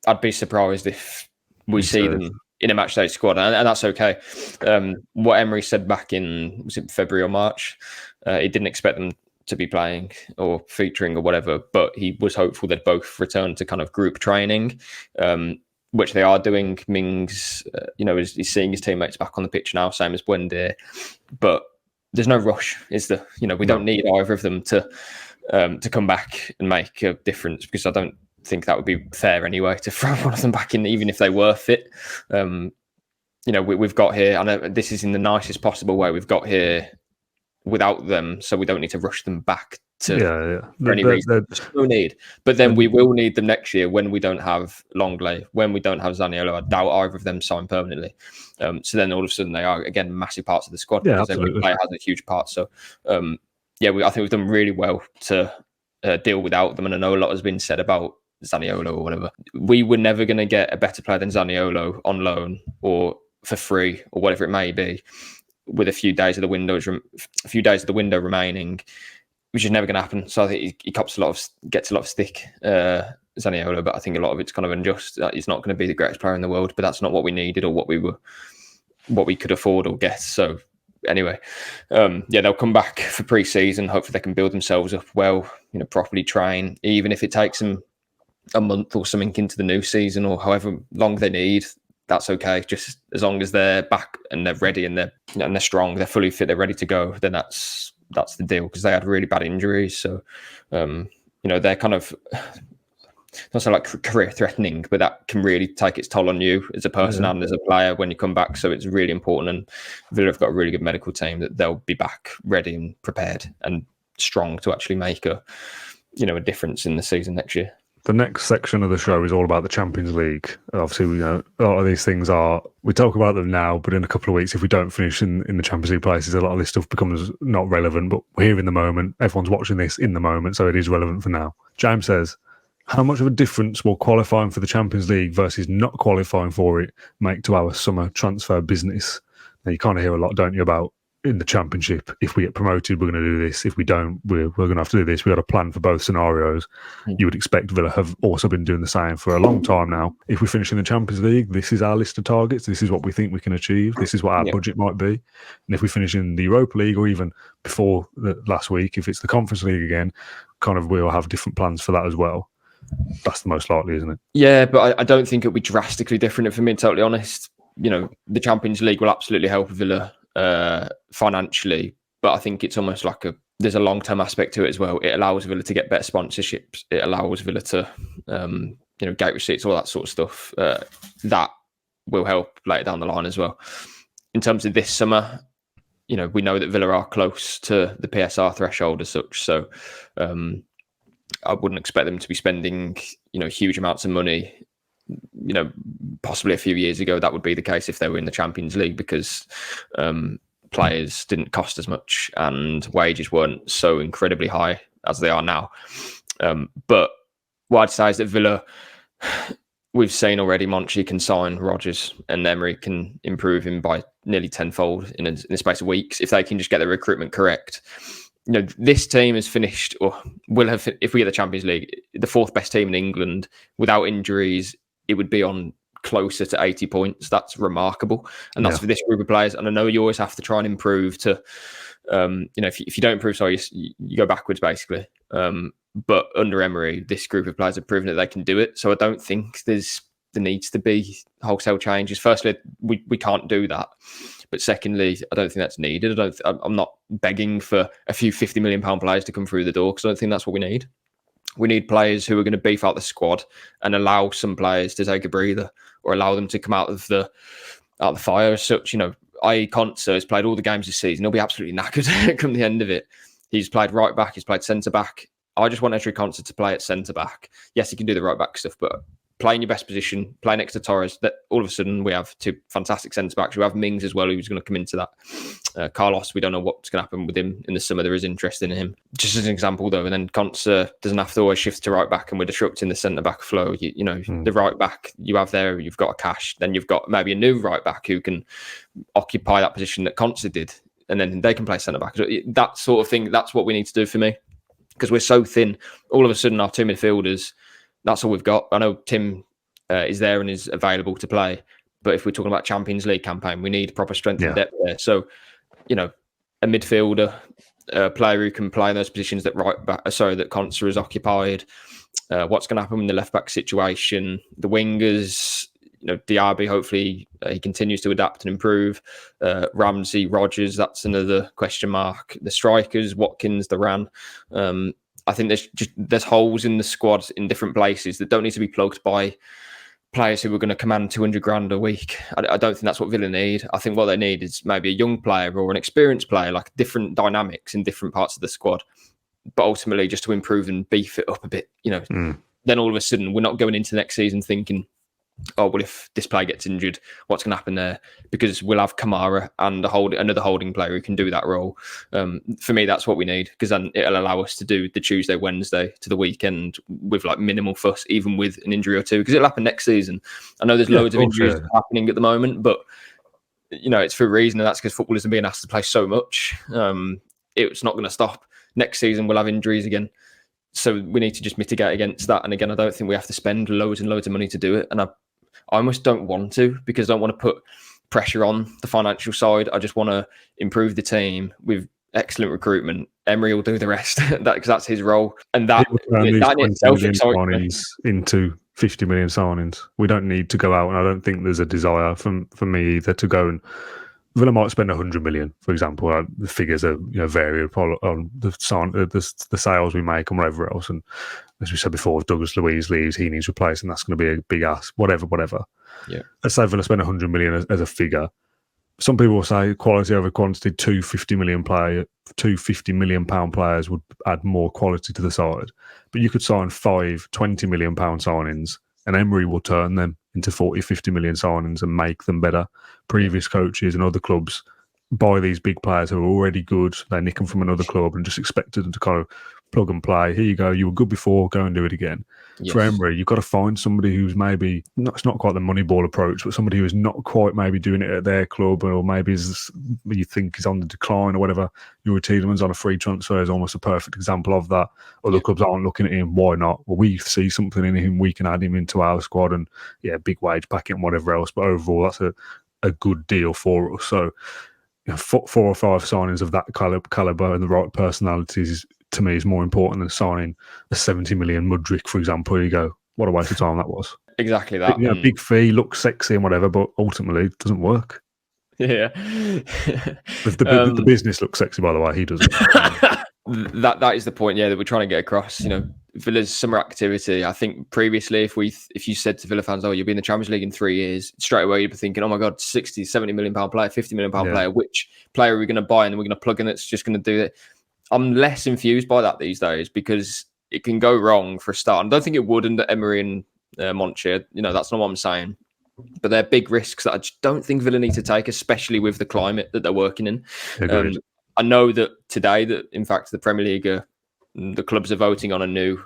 I'd be surprised if we see them in a matchday squad, and that's okay. What Emery said back in, was it February or March? He didn't expect them to be playing or featuring or whatever, but he was hopeful they'd both return to kind of group training, which they are doing. Mings, is seeing his teammates back on the pitch now, same as Buendia, but there's no rush, is there? We don't need either of them to come back and make a difference, because I don't think that would be fair anyway to throw one of them back in, even if they were fit. We've got here, I know this is in the nicest possible way, we've got here without them, so we don't need to rush them back to for any reason. There's no need. But then we will need them next year when we don't have Longley, when we don't have Zaniolo. I doubt either of them sign permanently. So then all of a sudden they are, again, massive parts of the squad, because every player has a huge part. So, I think we've done really well to deal without them. And I know a lot has been said about Zaniolo or whatever. We were never going to get a better player than Zaniolo on loan or for free or whatever it may be, with a few days of the window remaining, which is never going to happen. So I think he gets a lot of stick, Zaniolo, but I think a lot of it's kind of unjust. He's not going to be the greatest player in the world, but that's not what we needed or what we could afford or get. So anyway, they'll come back for pre-season. Hopefully they can build themselves up well, properly train, even if it takes them a month or something into the new season or however long they need. That's okay. Just as long as they're back and they're ready and they're strong, they're fully fit, they're ready to go, then that's the deal, because they had really bad injuries. So, they're kind of not so like career threatening, but that can really take its toll on you as a person and as a player when you come back. So it's really important. And Villa have got a really good medical team that they'll be back ready and prepared and strong to actually make a difference in the season next year. The next section of the show is all about the Champions League. Obviously, a lot of these things we talk about them now, but in a couple of weeks, if we don't finish in the Champions League places, a lot of this stuff becomes not relevant. But we're here in the moment. Everyone's watching this in the moment, so it is relevant for now. James says, how much of a difference will qualifying for the Champions League versus not qualifying for it make to our summer transfer business? Now, you kind of hear a lot, don't you, about in the Championship, if we get promoted, we're going to do this. If we don't, we're going to have to do this. We've got a plan for both scenarios. You would expect Villa have also been doing the same for a long time now. If we finish in the Champions League, this is our list of targets. This is what we think we can achieve. This is what our budget might be. And if we finish in the Europa League, or even before last week, if it's the Conference League again, kind of we'll have different plans for that as well. That's the most likely, isn't it? Yeah, but I don't think it'll be drastically different, if I'm being totally honest. The Champions League will absolutely help Villa financially, but I think it's almost like there's a long-term aspect to it as well. It allows Villa to get better sponsorships. It allows Villa to gate receipts, all that sort of stuff. That will help later down the line as well. In terms of this summer, we know that Villa are close to the PSR threshold as such, so I wouldn't expect them to be spending huge amounts of money. Possibly a few years ago, that would be the case if they were in the Champions League, because players didn't cost as much and wages weren't so incredibly high as they are now. But what I'd say is that Villa, we've seen already, Monchi can sign Rodgers and Emery can improve him by nearly tenfold in a space of weeks if they can just get the recruitment correct. This team has finished, or will have, if we get the Champions League, the 4th best team in England without injuries. It would be on closer to 80 points. That's remarkable. And that's for this group of players. And I know you always have to try and improve to, if you don't improve, you go backwards basically. But under Emery, this group of players have proven that they can do it. So I don't think there's there needs to be wholesale changes. Firstly, we can't do that. But secondly, I don't think that's needed. I'm not begging for a few £50 million players to come through the door, because I don't think that's what we need. We need players who are going to beef out the squad and allow some players to take a breather, or allow them to come out of the fire as such. I.e. Konsa has played all the games this season. He'll be absolutely knackered come the end of it. He's played right back. He's played centre back. I just want Ezri Konsa to play at centre back. Yes, he can do the right back stuff, but play in your best position, play next to Torres. That all of a sudden we have two fantastic centre backs. We have Mings as well, who's going to come into that. Carlos, we don't know what's going to happen with him in the summer. There is interest in him. Just as an example, though, and then Konsa doesn't have to always shift to right back, and we're disrupting the centre back flow. The right back you have there, you've got a Cash. Then you've got maybe a new right back who can occupy that position that Konsa did, and then they can play centre back. That sort of thing. That's what we need to do for me, because we're so thin. All of a sudden, our two midfielders. That's all we've got. I know Tim is there and is available to play, but if we're talking about Champions League campaign, we need proper strength and depth there. So, a midfielder, a player who can play in those positions that that Konsa has occupied. What's going to happen in the left back situation? The wingers, Diaby. Hopefully, he continues to adapt and improve. Ramsey, Rodgers. That's another question mark. The strikers, Watkins, Duran. I think there's holes in the squad in different places that don't need to be plugged by players who are going to command 200 grand a week. I don't think that's what Villa need. I think what they need is maybe a young player or an experienced player, like different dynamics in different parts of the squad, but ultimately just to improve and beef it up a bit. Then all of a sudden we're not going into next season thinking, oh, well, if this player gets injured, what's going to happen there? Because we'll have Kamara and another holding player who can do that role. For me, that's what we need, because then it'll allow us to do the Tuesday, Wednesday to the weekend with like minimal fuss, even with an injury or two, because it'll happen next season. I know there's loads of injuries happening at the moment, but it's for a reason, and that's because footballers are being asked to play so much. It's not going to stop. Next season, we'll have injuries again. So we need to just mitigate against that. And again, I don't think we have to spend loads and loads of money to do it. And I almost don't want to, because I don't want to put pressure on the financial side. I just want to improve the team with excellent recruitment. Emery will do the rest, because that's his role. And that in itself excites me. Into 50 million signings. We don't need to go out, and I don't think there's a desire for me either to go and Villa might spend 100 million, for example. The figures are vary on the sales we make and whatever else. And as we said before, if Douglas Luiz leaves, he needs replacing. That's going to be a big ask. Whatever. Yeah. Let's say Villa spend 100 million as a figure. Some people will say quality over quantity. Two 50 million pound players would add more quality to the side. But you could sign 5 20 million pound signings, and Emery will turn them into 40, 50 million signings and make them better. Previous coaches and other clubs buy these big players who are already good. They nick them from another club and just expected them to kind of plug and play. Here you go. You were good before. Go and do it again. Yes. For Emery, you've got to find somebody who's maybe it's not quite the Moneyball approach, but somebody who is not quite maybe doing it at their club, or maybe you think is on the decline or whatever. Yuri Tielemans on a free transfer is almost a perfect example of that. Other clubs aren't looking at him. Why not? Well, we see something in him. We can add him into our squad, and big wage packet and whatever else. But overall, that's a good deal for us. So 4 or 5 signings of that caliber and the right personalities to me is more important than signing a 70 million Mudryk, for example. You go, what a waste of time that was. Exactly that. Big fee, looks sexy and whatever, but ultimately it doesn't work. Yeah. If the business looks sexy, by the way, he doesn't. That is the point, that we're trying to get across. Villa's summer activity. I think previously, if you said to Villa fans, "Oh, you'll be in the Champions League in 3 years," straight away you'd be thinking, "Oh my God, 60, 70 million pound player, 50 million pound player. Which player are we going to buy and we're going to plug in that's just going to do it?" I'm less infused by that these days, because it can go wrong for a start. I don't think it would under Emery and Monchi. That's not what I'm saying. But they're big risks that I just don't think Villa need to take, especially with the climate that they're working in. I know that today, that in fact the Premier League, the clubs are voting on a new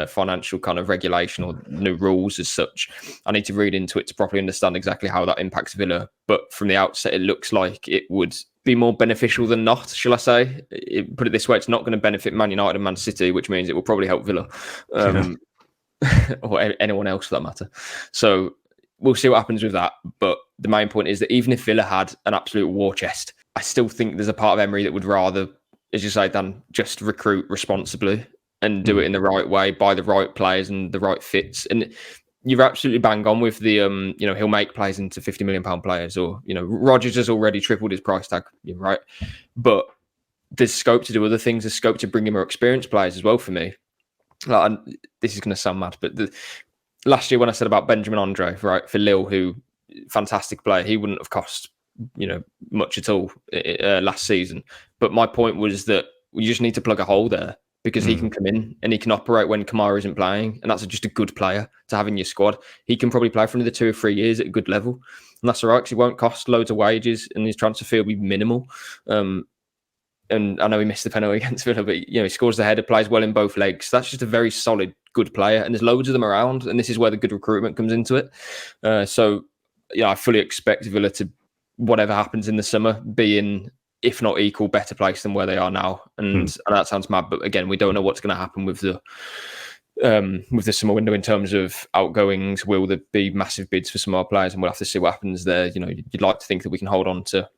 financial kind of regulation or new rules as such. I need to read into it to properly understand exactly how that impacts Villa. But from the outset, it looks like it would be more beneficial than not, shall I say. Put it this way, it's not going to benefit Man United and Man City, which means it will probably help Villa. Or anyone else for that matter. So we'll see what happens with that. But the main point is that even if Villa had an absolute war chest, I still think there's a part of Emery that would rather, as you say, Dan, just recruit responsibly and do it in the right way, buy the right players and the right fits. And you're absolutely bang on with the he'll make players into £50 million players, or Rodgers has already tripled his price tag, right? But there's scope to do other things. There's scope to bring in more experienced players as well. For me, like, this is going to sound mad, but last year when I said about Benjamin Andre, right, for Lille, who fantastic player, he wouldn't have cost much at all last season. But my point was that we just need to plug a hole there, because he can come in and he can operate when Kamara isn't playing, and that's just a good player to have in your squad. He can probably play for another 2 or 3 years at a good level, and that's all right, because he won't cost loads of wages, and his transfer fee will be minimal. And I know he missed the penalty against Villa, but he scores the header, plays well in both legs. That's just a very solid, good player, and there's loads of them around, and this is where the good recruitment comes into it. So I fully expect Villa to, whatever happens in the summer, be in, if not equal, better place than where they are now. And that sounds mad, but again, we don't know what's going to happen with the summer window in terms of outgoings. Will there be massive bids for some of our players? And we'll have to see what happens there. You'd like to think that we can hold on to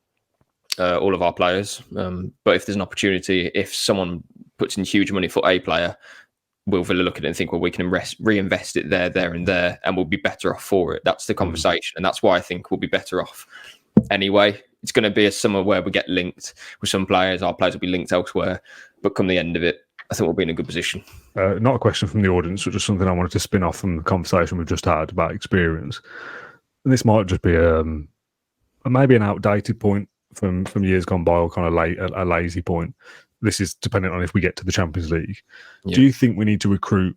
all of our players, but if there's an opportunity, if someone puts in huge money for a player, will Villa look at it and think, well, we can reinvest it there, and we'll be better off for it? That's the conversation, and that's why I think we'll be better off anyway. It's going to be a summer where we get linked with some players. Our players will be linked elsewhere, but come the end of it, I think we'll be in a good position. Not a question from the audience, but just something I wanted to spin off from the conversation we've just had about experience. And this might just be maybe an outdated point from years gone by, or kind of a lazy point. This is dependent on if we get to the Champions League. Yeah. Do you think we need to recruit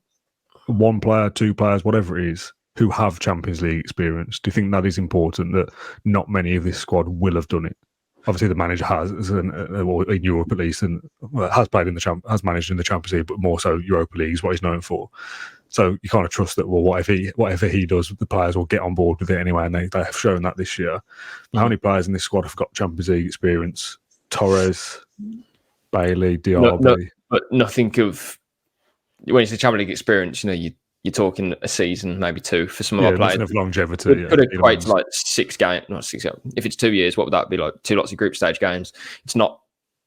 1 player, 2 players, whatever it is, who have Champions League experience? Do you think that is important, that not many of this squad will have done it? Obviously, the manager has, in Europe at least, and has managed in the Champions League, but more so Europa League is what he's known for. So you kind of trust that, well, whatever he does, the players will get on board with it anyway, and they have shown that this year. How many players in this squad have got Champions League experience? Torres, Bailey, Diaby. No, but nothing of, when it's a Champions League experience, you're talking a season, maybe 2 for some of our players. Of longevity. Could equate to like 6 games, not 6 games. If it's 2 years, what would that be like? 2 lots of group stage games. It's not.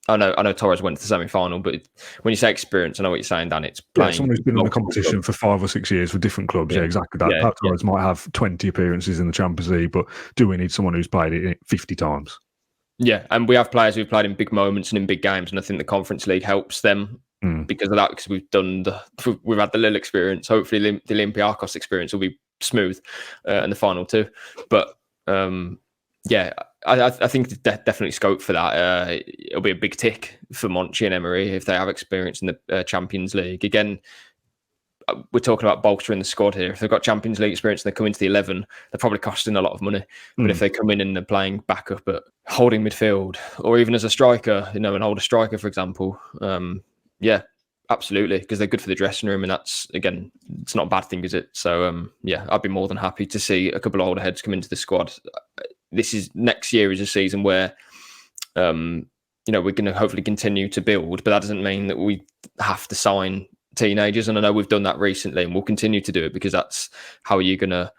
I know Torres went to the semi-final, but when you say experience, I know what you're saying, Dan. It's playing. Someone who's been in the competition for 5 or 6 years for different clubs. Yeah, exactly that. Perhaps Torres might have 20 appearances in the Champions League, but do we need someone who's played it 50 times? Yeah, and we have players who've played in big moments and in big games, and I think the Conference League helps them because of that. Because we've had the Lille experience. Hopefully, the Olympiacos experience will be smooth in the final too. But I think there's definitely scope for that. It'll be a big tick for Monchi and Emery if they have experience in the Champions League. Again, we're talking about bolstering the squad here. If they've got Champions League experience and they come into the 11, they're probably costing a lot of money. But if they come in and they're playing backup at holding midfield, or even as a striker, an older striker, for example, absolutely, because they're good for the dressing room, and that's, again, it's not a bad thing, is it? So, I'd be more than happy to see a couple of older heads come into the squad. Next year is a season where, we're going to hopefully continue to build, but that doesn't mean that we have to sign teenagers. And I know we've done that recently, and we'll continue to do it, because that's how you're going to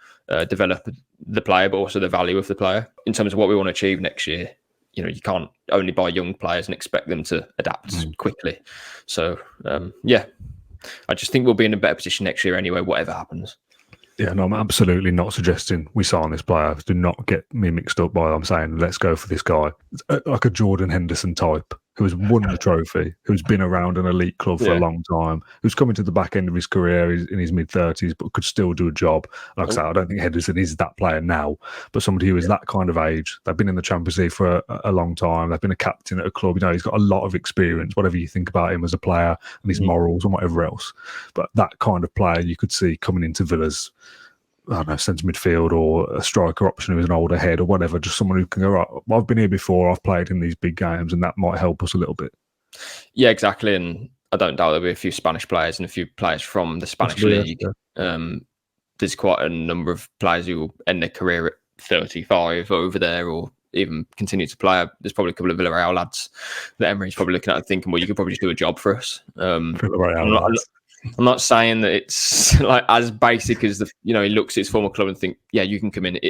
develop the player, but also the value of the player in terms of what we want to achieve next year. You can't only buy young players and expect them to adapt quickly. So, I just think we'll be in a better position next year anyway, whatever happens. Yeah, no, I'm absolutely not suggesting we sign this player. Do not get me mixed up by I'm saying, let's go for this guy. Like a Jordan Henderson type, who has won the trophy, who's been around an elite club for a long time, who's coming to the back end of his career, he's in his mid-30s, but could still do a job. Like I say, I don't think Henderson is that player now, but somebody who is that kind of age. They've been in the Champions League for a long time. They've been a captain at a club. He's got a lot of experience, whatever you think about him as a player and his morals and whatever else. But that kind of player you could see coming into Villa's, I don't know, centre midfield, or a striker option who's an older head or whatever, just someone who can go, right, well, I've been here before, I've played in these big games, and that might help us a little bit. Yeah, exactly. And I don't doubt there'll be a few Spanish players and a few players from the Spanish league. Yeah. There's quite a number of players who will end their career at 35 over there, or even continue to play. There's probably a couple of Villarreal lads that Emery's probably looking at and thinking, well, you could probably just do a job for us. I'm not saying that it's like as basic as he looks at his former club and think, yeah, you can come in.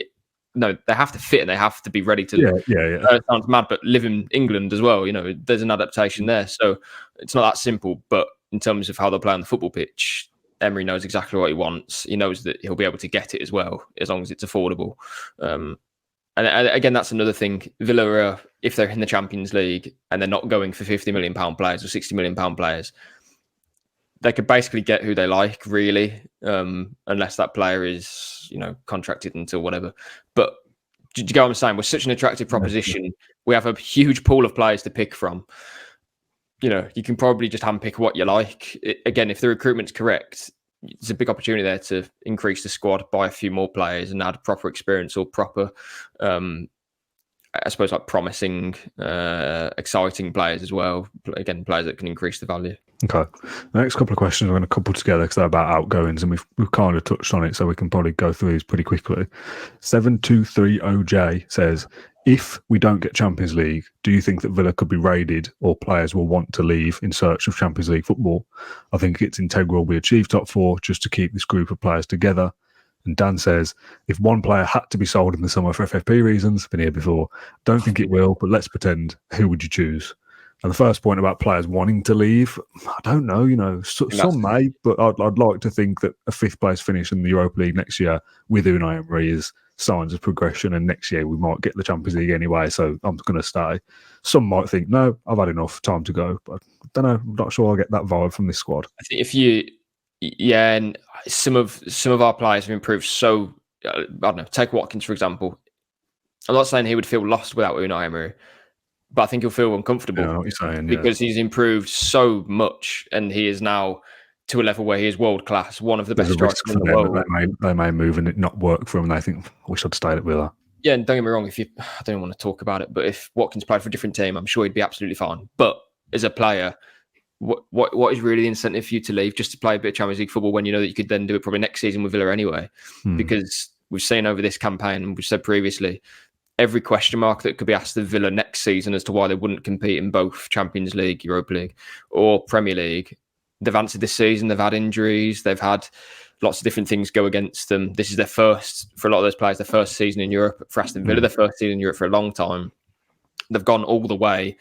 No, they have to fit and they have to be ready to. Yeah. It sounds mad, but live in England as well. There's an adaptation there, so it's not that simple. But in terms of how they play on the football pitch, Emery knows exactly what he wants. He knows that he'll be able to get it as well, as long as it's affordable. And again, that's another thing. Villa are, if they're in the Champions League and they're not going for £50 million players or £60 million players, they could basically get who they like, really, unless that player is, contracted until whatever. But do you get what I'm saying? We're such an attractive proposition. We have a huge pool of players to pick from. You can probably just handpick what you like. Again, if the recruitment's correct, there's a big opportunity there to increase the squad, buy a few more players and add proper experience or proper, I suppose, like promising, exciting players as well. Again, players that can increase the value. Okay. The next couple of questions we're going to couple together because they're about outgoings and we've kind of touched on it, so we can probably go through these pretty quickly. 723OJ says, if we don't get Champions League, do you think that Villa could be raided or players will want to leave in search of Champions League football? I think it's integral we achieve top four just to keep this group of players together. And Dan says, if one player had to be sold in the summer for FFP reasons, been here before, don't think it will, but let's pretend, who would you choose? And the first point about players wanting to leave, I don't know, some may, but I'd like to think that a fifth place finish in the Europa League next year with Unai Emery is signs of progression, and next year we might get the Champions League anyway, so I'm going to stay. Some might think, no, I've had enough, time to go, but I don't know, I'm not sure I'll get that vibe from this squad. I think and some of our players have improved so, I don't know, take Watkins for example. I'm not saying he would feel lost without Unai Emery, but I think he'll feel uncomfortable. I know what you're saying, because he's improved so much, and he is now to a level where he is world class, one of the best strikers in the world. They may move and it not work for them. And they think, I wish I'd stayed at Villa. Yeah, and don't get me wrong, I don't want to talk about it, but if Watkins played for a different team, I'm sure he'd be absolutely fine. But as a player, what is really the incentive for you to leave just to play a bit of Champions League football when you know that you could then do it probably next season with Villa anyway? Because we've seen over this campaign, and we've said previously, every question mark that could be asked of Villa next season as to why they wouldn't compete in both Champions League, Europa League, or Premier League, they've answered this season. They've had injuries. They've had lots of different things go against them. This is their first, for a lot of those players, their first season in Europe. For Aston Villa, their first season in Europe for a long time. They've gone all the way.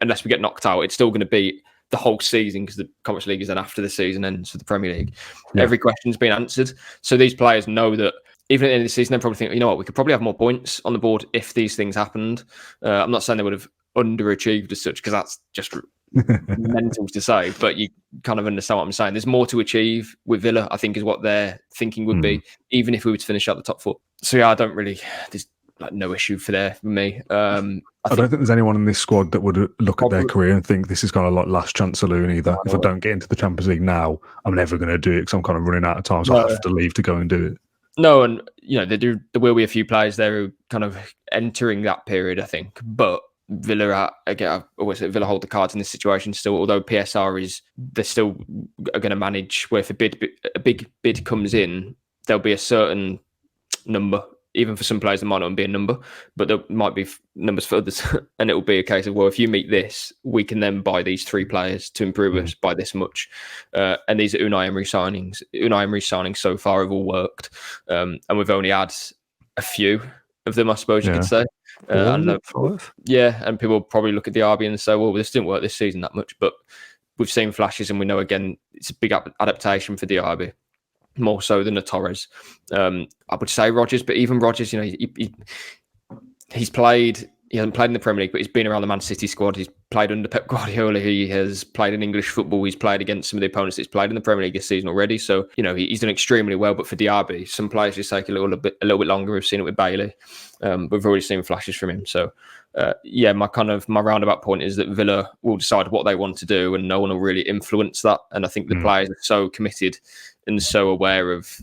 Unless we get knocked out, it's still going to be the whole season because the Conference League is then after the season ends for the Premier League. Yeah. Every question's been answered. So these players know that even at the end of the season, they probably think, you know what, we could probably have more points on the board if these things happened. I'm not saying they would have underachieved as such, because that's just mental to say, but you kind of understand what I'm saying. There's more to achieve with Villa, I think, is what their thinking would be, even if we were to finish out the top four. So yeah, there's like no issue for me. I don't think there's anyone in this squad that would look at their career and think this is kind of like last chance saloon either. If I don't get into the Champions League now, I'm never going to do it because I'm kind of running out of time, so I have to leave to go and do it. No, and there will be a few players there who kind of entering that period, I think. But Villa Villa hold the cards in this situation still. Although PSR they're still going to manage where if a big bid comes in, there'll be a certain number. Even for some players, there might not be a number, but there might be numbers for others. And it will be a case of, well, if you meet this, we can then buy these three players to improve us by this much. And these are Unai Emery signings. Unai Emery signings so far have all worked. And we've only had a few of them, I suppose you could say. And people probably look at the RB and say, well, this didn't work this season that much. But we've seen flashes, and we know, again, it's a big adaptation for the RB. More so than a Torres. I would say Rodgers, but even Rodgers, he's played. He hasn't played in the Premier League, but he's been around the Man City squad. He's played under Pep Guardiola. He has played in English football. He's played against some of the opponents that he's played in the Premier League this season already. So he's done extremely well. But for Diaby, some players just take a little bit longer. We've seen it with Bailey. We've already seen flashes from him. So my roundabout point is that Villa will decide what they want to do, and no one will really influence that. And I think the players are so committed and so aware of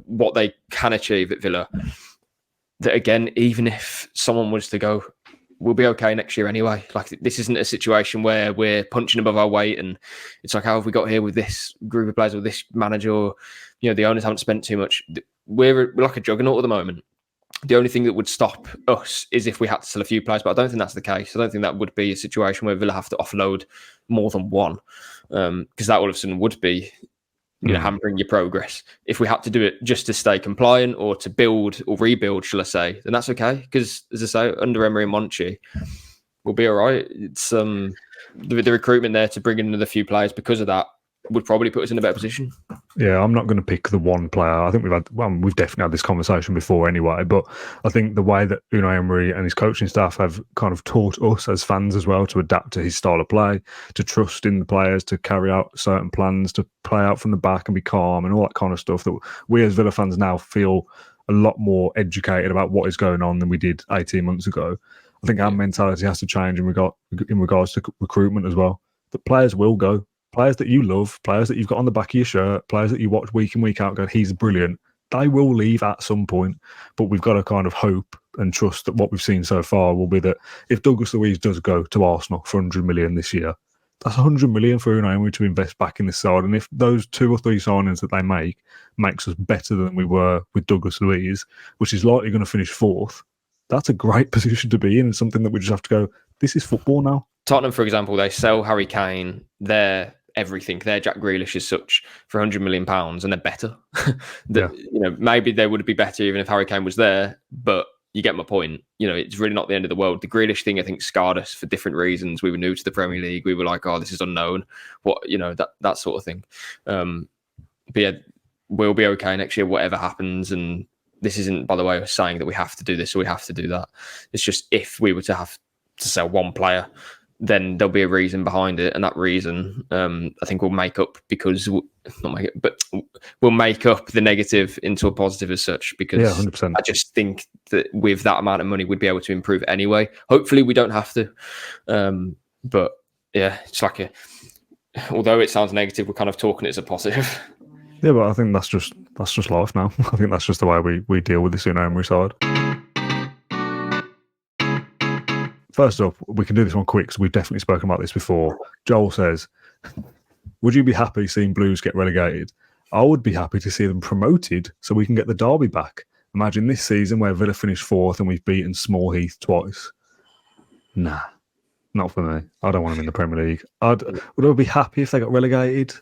what they can achieve at Villa that, again, even if someone was to go, we'll be okay next year anyway. Like, this isn't a situation where we're punching above our weight and it's like, how have we got here with this group of players or this manager, or the owners haven't spent too much. We're like a juggernaut at the moment. The only thing that would stop us is if we had to sell a few players, but I don't think that's the case. I don't think that would be a situation where Villa have to offload more than one, because that all of a sudden would be hampering your progress. If we had to do it just to stay compliant or to build or rebuild, shall I say, then that's okay. Because, as I say, under Emery and Monchi, we'll be all right. It's the recruitment there to bring in another few players because of that would probably put us in a better position. Yeah, I'm not going to pick the one player. I think we've definitely had this conversation before anyway, but I think the way that Unai Emery and his coaching staff have kind of taught us as fans as well to adapt to his style of play, to trust in the players, to carry out certain plans, to play out from the back and be calm and all that kind of stuff, that we as Villa fans now feel a lot more educated about what is going on than we did 18 months ago. I think our mentality has to change in regards to recruitment as well. The players will go. Players that you love, players that you've got on the back of your shirt, players that you watch week in, week out, go, he's brilliant. They will leave at some point, but we've got to kind of hope and trust that what we've seen so far will be that if Douglas Luiz does go to Arsenal for 100 million this year, that's 100 million for Unai Emery to invest back in this side. And if those 2 or 3 signings that they makes us better than we were with Douglas Luiz, which is likely going to finish 4th, that's a great position to be in, and something that we just have to go, this is football now. Tottenham, for example, they sell Harry Kane, their everything, their Jack Grealish is such for £100 million, and they're better. Maybe they would be better even if Harry Kane was there, but you get my point. It's really not the end of the world. The Grealish thing, I think, scarred us for different reasons. We were new to the Premier League. We were like, oh, this is unknown. That sort of thing. But yeah, we'll be okay next year, whatever happens. And this isn't, by the way, saying that we have to do this or we have to do that. It's just if we were to have to sell one player, then there'll be a reason behind it, and that reason, I think, will make up we'll make up the negative into a positive as such. Because 100%. I just think that with that amount of money, we'd be able to improve anyway. Hopefully, we don't have to. But yeah, it's like although it sounds negative, we're kind of talking it as a positive. Yeah, but I think that's just life now. I think that's just the way we deal with this Unai Emery side. First up, we can do this one quick because we've definitely spoken about this before. Joel says, would you be happy seeing Blues get relegated? I would be happy to see them promoted so we can get the derby back. Imagine this season where Villa finished 4th and we've beaten Small Heath twice. Nah, not for me. I don't want them in the Premier League. Would I be happy if they got relegated?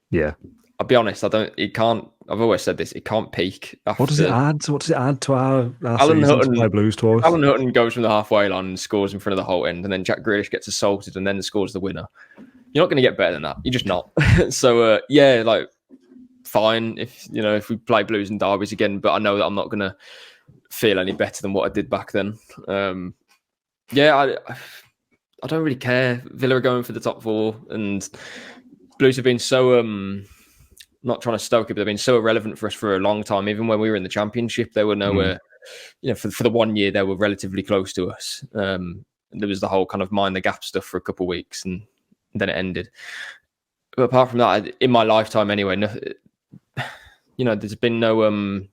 Yeah. I'll be honest, I've always said this, it can't peak. What does it add? What does it add to our Alan season Hutton, to play Blues twice? Alan Hutton goes from the halfway line and scores in front of the whole end, and then Jack Grealish gets assaulted and then scores the winner. You're not going to get better than that. You're just not. So, fine if we play Blues and derbies again, but I know that I'm not going to feel any better than what I did back then. I don't really care. Villa are going for the top 4, and Blues have been so... not trying to stoke it, but they've been so irrelevant for us for a long time. Even when we were in the Championship, they were nowhere. For the 1 year, they were relatively close to us. There was the whole kind of mind the gap stuff for a couple of weeks, and then it ended. But apart from that, in my lifetime anyway, there's been no...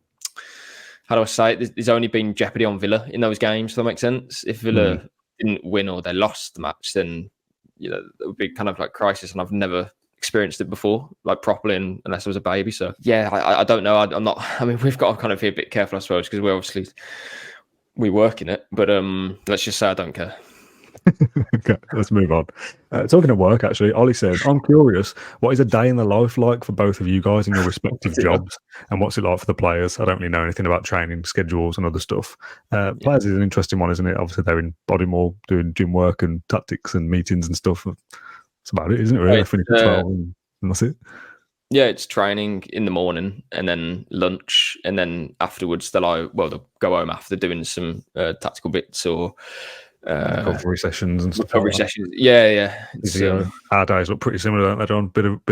how do I say it? There's only been jeopardy on Villa in those games, if that makes sense. If Villa didn't win or they lost the match, then it would be kind of like crisis, and I've never experienced it before, like properly, unless I was a baby. So yeah, I don't know. I'm not. I mean, we've got to kind of be a bit careful, I suppose, because we work in it. But let's just say I don't care. Okay, let's move on. Talking of work, actually, Ollie says, I'm curious, what is a day in the life like for both of you guys in your respective jobs, and what's it like for the players? I don't really know anything about training schedules and other stuff. Players is an interesting one, isn't it? Obviously, they're in Bodymore doing gym work and tactics and meetings and stuff. That's about it, isn't it, really? Finish at 12 and that's it. Yeah, it's training in the morning and then lunch, and then afterwards they'll go home after doing some tactical bits or recovery sessions and stuff. Recovery sessions, yeah. Our days look pretty similar, don't they, John? Bit of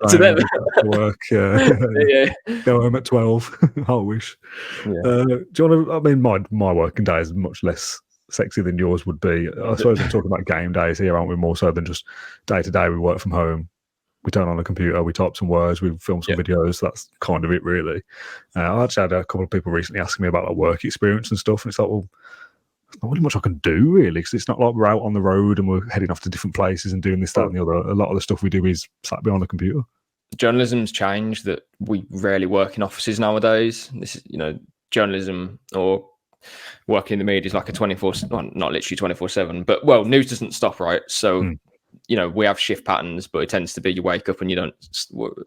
training, work. Yeah. Go home at 12. I wish. Yeah. Do you want to? I mean, my working day is much less sexy than yours would be. I suppose we're talking about game days here, aren't we? More so than just day to day. We work from home. We turn on a computer, we type some words, we film some videos. That's kind of it, really. I actually had a couple of people recently asking me about like work experience and stuff, and it's like, well, there's not really much I can do, really, because it's not like we're out on the road and we're heading off to different places and doing this, that, and the other. A lot of the stuff we do is sat behind the computer. Journalism's changed that we rarely work in offices nowadays. This is, journalism or working in the media is like a 24, well, not literally 24/7, but news doesn't stop, right? So. We have shift patterns, but it tends to be you wake up and you don't,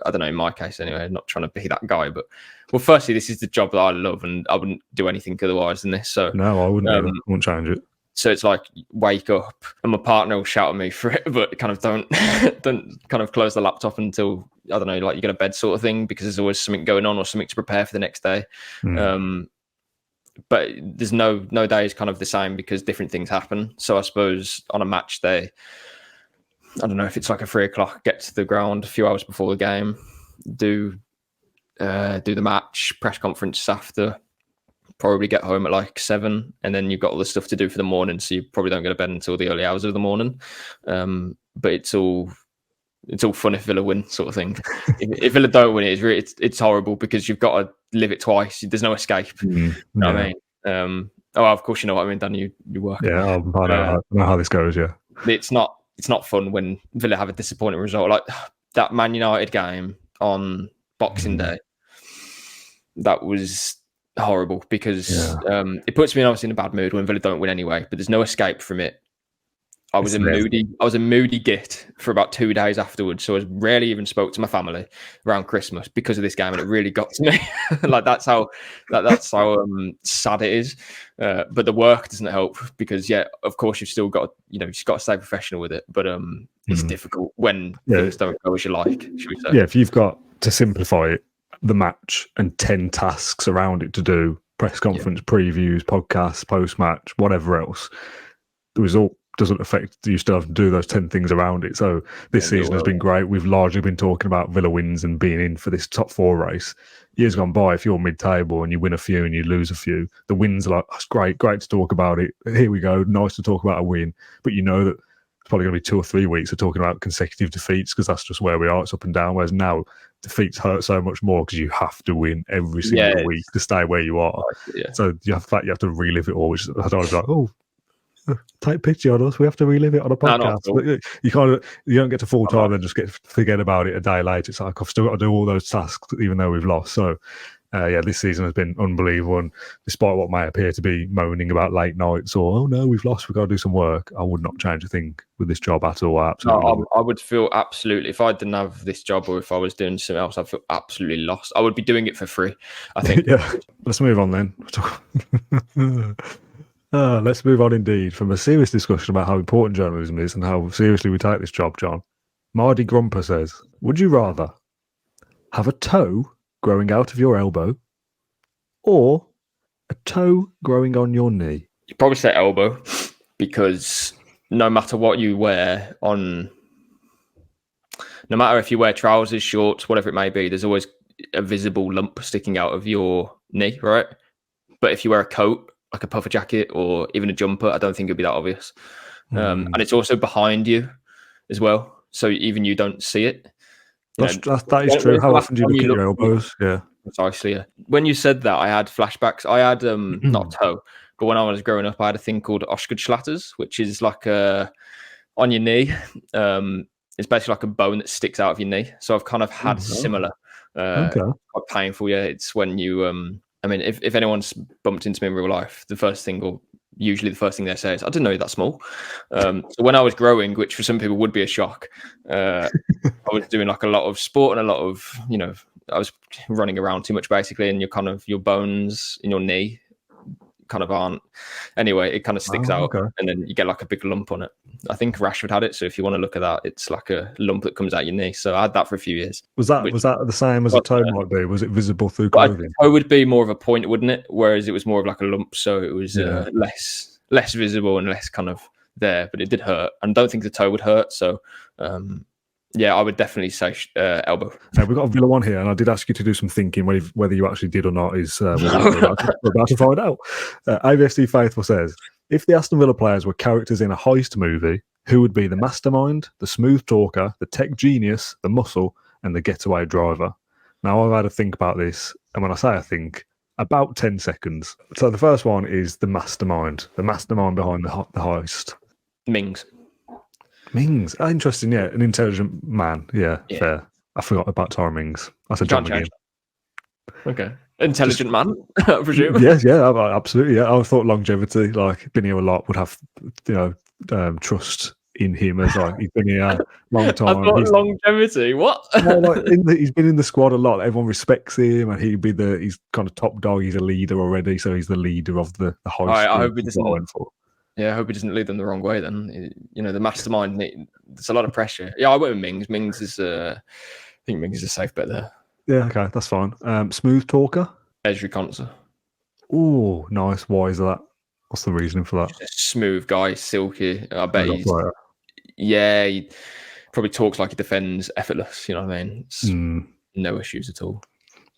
I don't know, in my case anyway, I'm not trying to be that guy, but firstly, this is the job that I love and I wouldn't do anything otherwise than this. So no, I wouldn't. I wouldn't change it. So it's like wake up, and my partner will shout at me for it, but kind of don't kind of close the laptop until, I don't know, like you go to bed sort of thing, because there's always something going on or something to prepare for the next day. But there's no day is kind of the same because different things happen. So I suppose on a match day, I don't know if it's like a 3 o'clock, get to the ground a few hours before the game, do the match, press conference after. Probably get home at like 7, and then you've got all the stuff to do for the morning, so you probably don't go to bed until the early hours of the morning. But it's all fun if Villa win, sort of thing. if Villa don't win, it's horrible because you've got to live it twice. There's no escape. You know what I mean? Of course you know what I mean, Dan. You work. Yeah, I know how this goes. Yeah, it's not fun when Villa have a disappointing result like that Man United game on Boxing Day. That was horrible because it puts me obviously in a bad mood when Villa don't win anyway, but there's no escape from it. I was a moody git for about 2 days afterwards, so I rarely even spoke to my family around Christmas because of this game, and it really got to me. Like that's how sad it is. But the work doesn't help because of course you've still got you've got to stay professional with it, but it's difficult when things don't go as you like, should we say? Yeah, if you've got to simplify it, the match and 10 tasks around it to do, press conference, previews, podcasts, post-match, whatever else, the result doesn't affect, you still have to do those 10 things around it. So this season has been great. We've largely been talking about Villa wins and being in for this top 4 race. Years gone by, if you're mid-table and you win a few and you lose a few, the wins are like, that's great to talk about it. Here we go, nice to talk about a win. But you know that it's probably going to be 2 or 3 weeks of talking about consecutive defeats because that's just where we are. It's up and down. Whereas now, defeats hurt so much more because you have to win every single week to stay where you are. So you have to relive it all, which I don't like, take a picture on us. We have to relive it on a podcast. But you don't get to full time and just forget about it a day later. It's like I've still got to do all those tasks even though we've lost. So this season has been unbelievable, and despite what may appear to be moaning about late nights or, oh no, we've lost, we've got to do some work, I would not change a thing with this job at all. I would feel absolutely, if I didn't have this job or if I was doing something else, I'd feel absolutely lost. I would be doing it for free, I think. Let's move on then. Let's move on indeed from a serious discussion about how important journalism is and how seriously we take this job, John. Mardy Grumper says, would you rather have a toe growing out of your elbow or a toe growing on your knee? You'd probably say elbow, because no matter what you wear no matter if you wear trousers, shorts, whatever it may be, there's always a visible lump sticking out of your knee, right? But if you wear a coat, like a puffer jacket or even a jumper, I don't think it'd be that obvious. And it's also behind you as well, so even you don't see it. That is true. How often do you look at your elbows? Yeah, precisely. Yeah. When you said that, I had flashbacks. I had not toe, but when I was growing up, I had a thing called Osgood-Schlatters, which is like on your knee. It's basically like a bone that sticks out of your knee. So I've kind of had similar. Quite painful. Yeah, it's when you. I mean, if anyone's bumped into me in real life, usually the first thing they say is, I didn't know you're that small. So when I was growing, which for some people would be a shock, I was doing like a lot of sport and a lot of, I was running around too much basically, and your bones in your knee kind of aren't. Anyway, it kind of sticks out, and then you get like a big lump on it. I think Rashford had it, so if you want to look at that, it's like a lump that comes out your knee. So I had that for a few years. Was that the same as a toe might be? Was it visible through clothing? A toe would be more of a point, wouldn't it? Whereas it was more of like a lump, so it was less visible and less kind of there, but it did hurt. And I don't think the toe would hurt, so I would definitely say elbow. We've got a Villa one here, and I did ask you to do some thinking. Whether you actually did or not is we're about to find out. AVFC Faithful says, if the Aston Villa players were characters in a heist movie, who would be the mastermind, the smooth talker, the tech genius, the muscle, and the getaway driver? Now, I've had to think about this, and when I say I think, about 10 seconds. So the first one is the mastermind behind the heist. Mings. Oh, interesting, yeah. An intelligent man. Yeah, fair. I forgot about Tara Mings. I said John McGinn. Okay. Intelligent man, I presume. Yes, yeah, absolutely. Yeah. I thought longevity, like been here a lot, would have, trust in him as like he's been here a long time. I thought longevity, what? He's been in the squad a lot. Everyone respects him, and he's kind of top dog. He's a leader already, so he's the leader of the heist. I hope he doesn't. Yeah, I hope he doesn't lead them the wrong way then. You know, the mastermind, there's a lot of pressure. Yeah, I went with Mings. Mings is, I think Mings is a safe bet there. Yeah, okay, that's fine. Smooth talker. Ezri Konsa. Oh, nice. Why is that? What's the reasoning for that? Just a smooth guy, silky. I bet he's... Player. Yeah, he probably talks like he defends effortless, you know what I mean? It's no issues at all.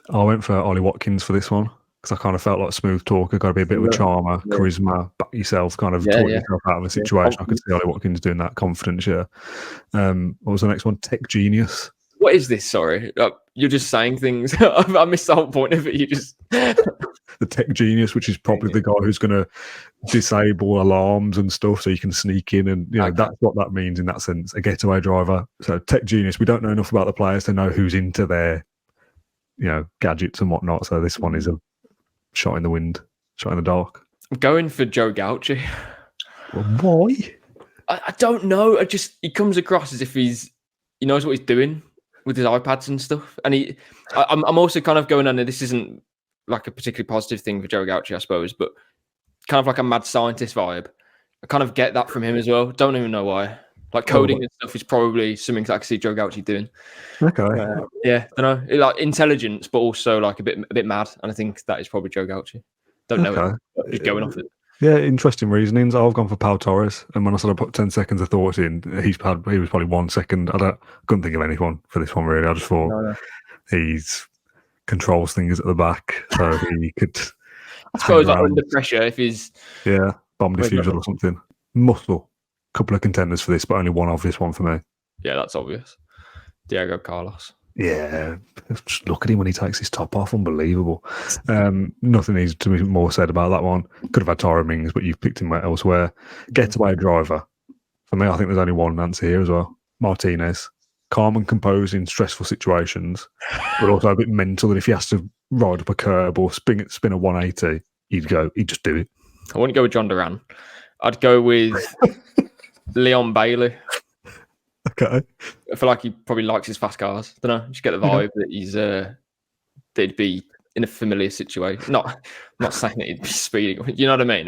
I went for Ollie Watkins for this one because I kind of felt like smooth talker, got to be a bit of a charmer, charisma, back yourself, kind of talk yourself out of a situation. I could see Ollie Watkins doing that, confidence, yeah. What was the next one? Tech genius. What is this? Sorry. You're just saying things. I missed the whole point of it. You just... The tech genius, which is probably the guy who's going to disable alarms and stuff so you can sneak in. And, you know, that's what that means in that sense, a getaway driver. So tech genius, we don't know enough about the players to know who's into their, you know, gadgets and whatnot. So this one is a shot in the wind, shot in the dark. I'm going for Joe Gauci. Well, why? I don't know. He comes across as if he knows what he's doing with his iPads and stuff. And I'm also kind of going under, this isn't like a particularly positive thing for Joe Gauci, I suppose, but kind of like a mad scientist vibe. I kind of get that from him as well. Don't even know why. Like coding and stuff is probably something that I can see Joe Gauci doing. Okay. Yeah, don't know. Like intelligence, but also like a bit mad. And I think that is probably Joe Gauci. Don't know it. Just going off it. Yeah, interesting reasonings. I've gone for Pau Torres, and when I said I put 10 seconds of thought in, he was probably 1 second. Couldn't think of anyone for this one really. I just thought he's controls things at the back, so he could. I suppose under pressure, if he's bomb diffuser or something. Muscle. Couple of contenders for this, but only one obvious one for me. Yeah, that's obvious. Diego Carlos. Yeah, just look at him when he takes his top off. Unbelievable. Nothing needs to be more said about that one. Could have had Tyrone Mings, but you've picked him elsewhere. Getaway driver. For me, I think there's only one answer here as well. Martinez. Calm and composed in stressful situations, but also a bit mental that if he has to ride up a curb or spin a 180, he'd just do it. I wouldn't go with John Duran. I'd go with Leon Bailey. Okay. I feel like he probably likes his fast cars. I don't know. Just get the vibe that he's they'd be in a familiar situation. I'm not saying that he'd be speeding. You know what I mean?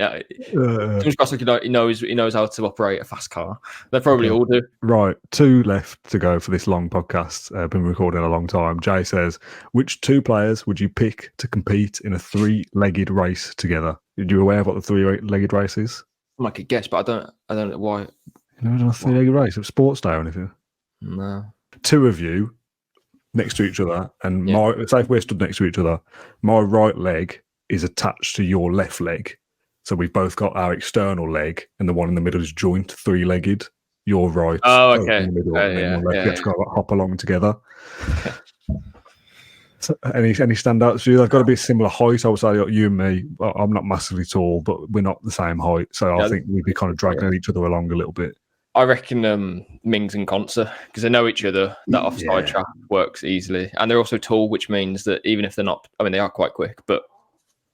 Comes across like he knows how to operate a fast car. They probably all do. Right. 2 left to go for this long podcast. Been recording a long time. Jay says, which 2 players would you pick to compete in a 3-legged race together? Are you aware of what the 3-legged race is? I could guess, but I don't know why. You never done a 3-legged race at sports day or anything? No. 2 of you next to each other, and say if we're stood next to each other, my right leg is attached to your left leg. So we've both got our external leg, and the one in the middle is joint 3-legged. Your right. Oh, okay. In the middle, and then your left. We have to kind of hop along together. So any standouts for you? They've got to be a similar height. I would say you and me. I'm not massively tall, but we're not the same height. So I think we'd be kind of dragging each other along a little bit. I reckon Mings and Konsa, because they know each other. That offside trap works easily. And they're also tall, which means that even if they're not, I mean, they are quite quick, but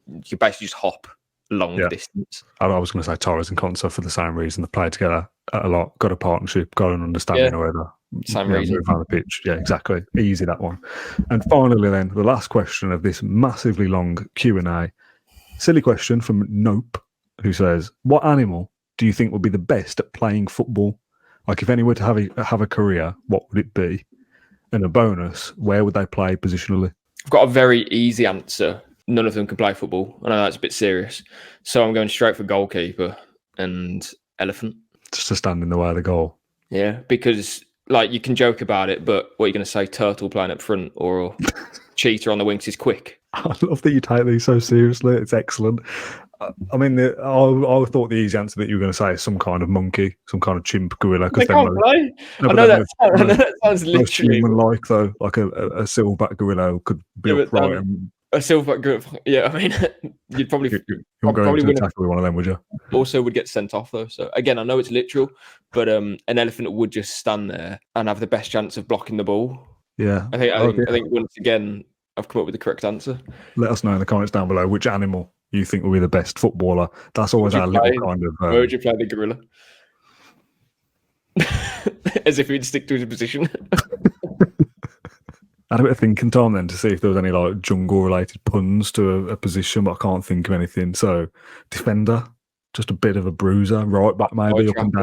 you basically just hop long distance. I was going to say Torres and Konsa for the same reason. They play together a lot, got a partnership, got an understanding of either. Same reason. Move around the pitch. Yeah, exactly. Easy, that one. And finally then, the last question of this massively long Q&A. Silly question from Nope, who says, what animal do you think would be the best at playing football? Like if anyone were to have a career, what would it be? And a bonus, where would they play positionally? I've got a very easy answer. None of them can play football. I know that's a bit serious. So I'm going straight for goalkeeper and elephant. Just to stand in the way of the goal. Yeah, because like you can joke about it, but what are you going to say? Turtle playing up front or cheetah on the wings is quick. I love that you take these so seriously. It's excellent. I mean, I thought the easy answer that you were going to say is some kind of monkey, some kind of chimp, gorilla. They can't play. I know that sounds literally human-like though. Like a silverback gorilla could be upright. A silverback gorilla. Yeah, I mean, you'd probably win tackle with one of them, would you? Also, would get sent off though. So again, I know it's literal, but an elephant would just stand there and have the best chance of blocking the ball. Yeah, I think once again, I've come up with the correct answer. Let us know in the comments down below which animal you think will be the best footballer. That's always our little kind of... Where would you play the gorilla? As if he'd stick to his position. I had a bit of thinking time then to see if there was any like jungle-related puns to a position, but I can't think of anything. So, defender. just a bit of a bruiser, right back maybe, up and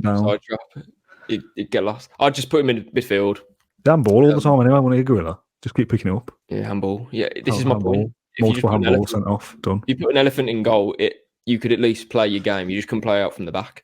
down. Side trap. He'd get lost. I'd just put him in midfield. Handball all the time anyway when you're a gorilla. Just keep picking it up. Yeah, handball. Yeah, this is my point. Multiple handballs sent off, done. If you put an elephant in goal, you could at least play your game. You just couldn't play out from the back.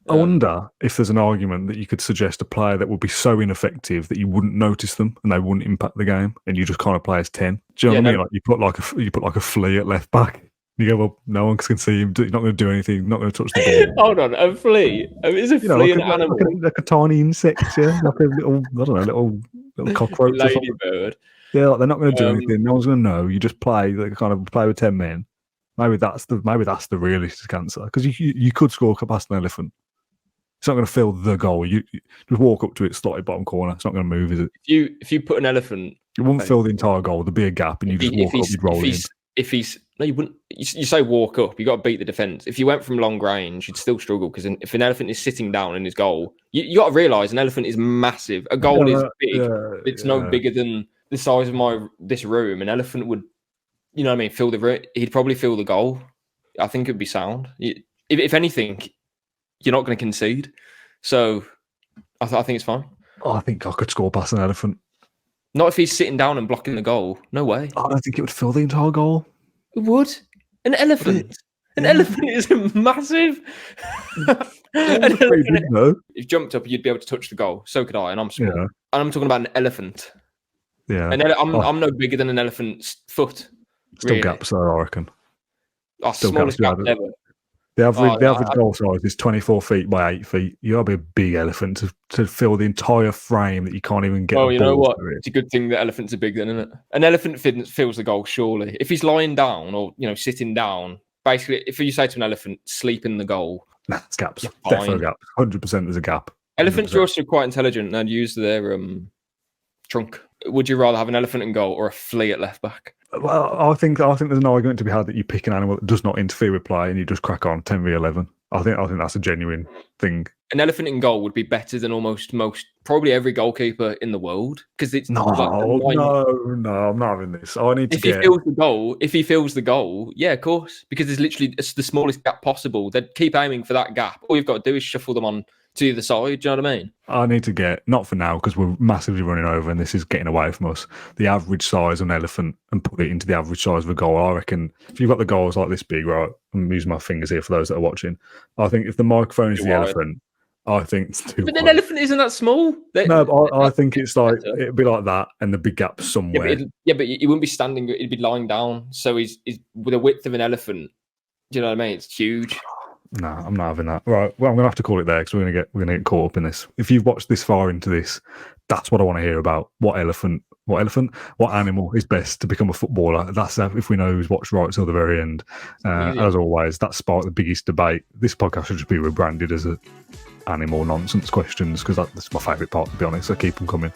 I wonder if there's an argument that you could suggest a player that would be so ineffective that you wouldn't notice them and they wouldn't impact the game, and you just kind of play as 10. Do you know what I mean? Like you put like a flea at left back. You go, well, no one can see him. He's not going to do anything. Not going to touch the ball. Hold on, a flea. Is a flea an animal? Like a tiny insect, yeah, like a little, I don't know, little cockroach. Ladybird. Yeah, like they're not going to do anything. No one's going to know. You just play, like, kind of play with 10 men. Maybe that's the realistic answer, because you could score past an elephant. It's not going to fill the goal. You just walk up to it, slot it bottom corner. It's not going to move, is it? If you put an elephant, it wouldn't fill the entire goal. There'd be a gap, and you just walk up, you'd roll in. No, you wouldn't. You say walk up. You got to beat the defense. If you went from long range, you'd still struggle, because if an elephant is sitting down in his goal, you got to realise an elephant is massive. A goal is big. It's no bigger than the size of this room. An elephant would, you know what I mean, fill the room. He'd probably fill the goal. I think it'd be sound. If anything, you're not going to concede. So I think it's fine. Oh, I think I could score past an elephant. Not if he's sitting down and blocking the goal. No way. I don't think it would fill the entire goal. It would. An elephant. An elephant is massive. If you jumped up, you'd be able to touch the goal. So could I, and I'm small. Yeah. And I'm talking about an elephant. Yeah. I'm no bigger than an elephant's foot. Still gaps there, I reckon. Still smallest gap ever. The average goal size is 24 feet by 8 feet. You got to be a big elephant to fill the entire frame that you can't even get. Oh, you know what? It's a good thing that elephants are big, then, isn't it? An elephant fills the goal, surely. If he's lying down or sitting down, basically, if you say to an elephant, sleep in the goal. Nah, it's gaps. Definitely a gap. 100% there's a gap. 100%. Elephants are also quite intelligent and use their trunk. Would you rather have an elephant in goal or a flea at left back? Well, I think there's an argument to be had that you pick an animal that does not interfere with play and you just crack on 10v11. I think that's a genuine thing. An elephant in goal would be better than probably every goalkeeper in the world, because it's no, I'm not having this. I need to If he fills the goal, yeah, of course, because it's the smallest gap possible. They'd keep aiming for that gap. All you've got to do is shuffle them on to the other side. Do you know what I mean? I need to get, not for now, because we're massively running over and this is getting away from us, the average size of an elephant and put it into the average size of a goal. I reckon if you've got the goals like this big, right, I'm using my fingers here for those that are watching, I think if the microphone is the elephant, I think it's too But an elephant isn't that small. I think it's like, it'd be like that and the big gap somewhere. But he wouldn't be standing, he'd be lying down. So he's with the width of an elephant. Do you know what I mean? It's huge. No, I'm not having that. Right, well, I'm going to have to call it there because we're going to get caught up in this. If you've watched this far into this, that's what I want to hear about. What animal is best to become a footballer? That's if we know who's watched right till the very end. As always, that sparked the biggest debate. This podcast should just be rebranded as a animal nonsense questions, because that's my favourite part, to be honest. So keep them coming.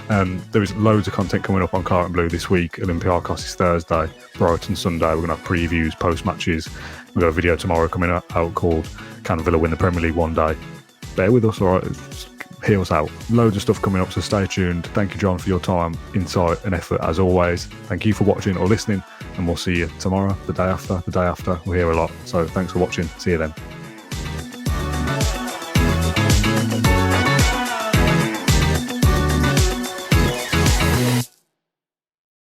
There is loads of content coming up on Claret and Blue this week. Olympiacos is Thursday, Brighton Sunday. We're going to have previews, post matches. We've got a video tomorrow coming out called Can Villa Win the Premier League one day? Bear with us, all right? Hear us out. Loads of stuff coming up, so stay tuned. Thank you, John, for your time, insight and effort as always. Thank you for watching or listening, and we'll see you tomorrow, the day after. We're here a lot, so thanks for watching. See you then.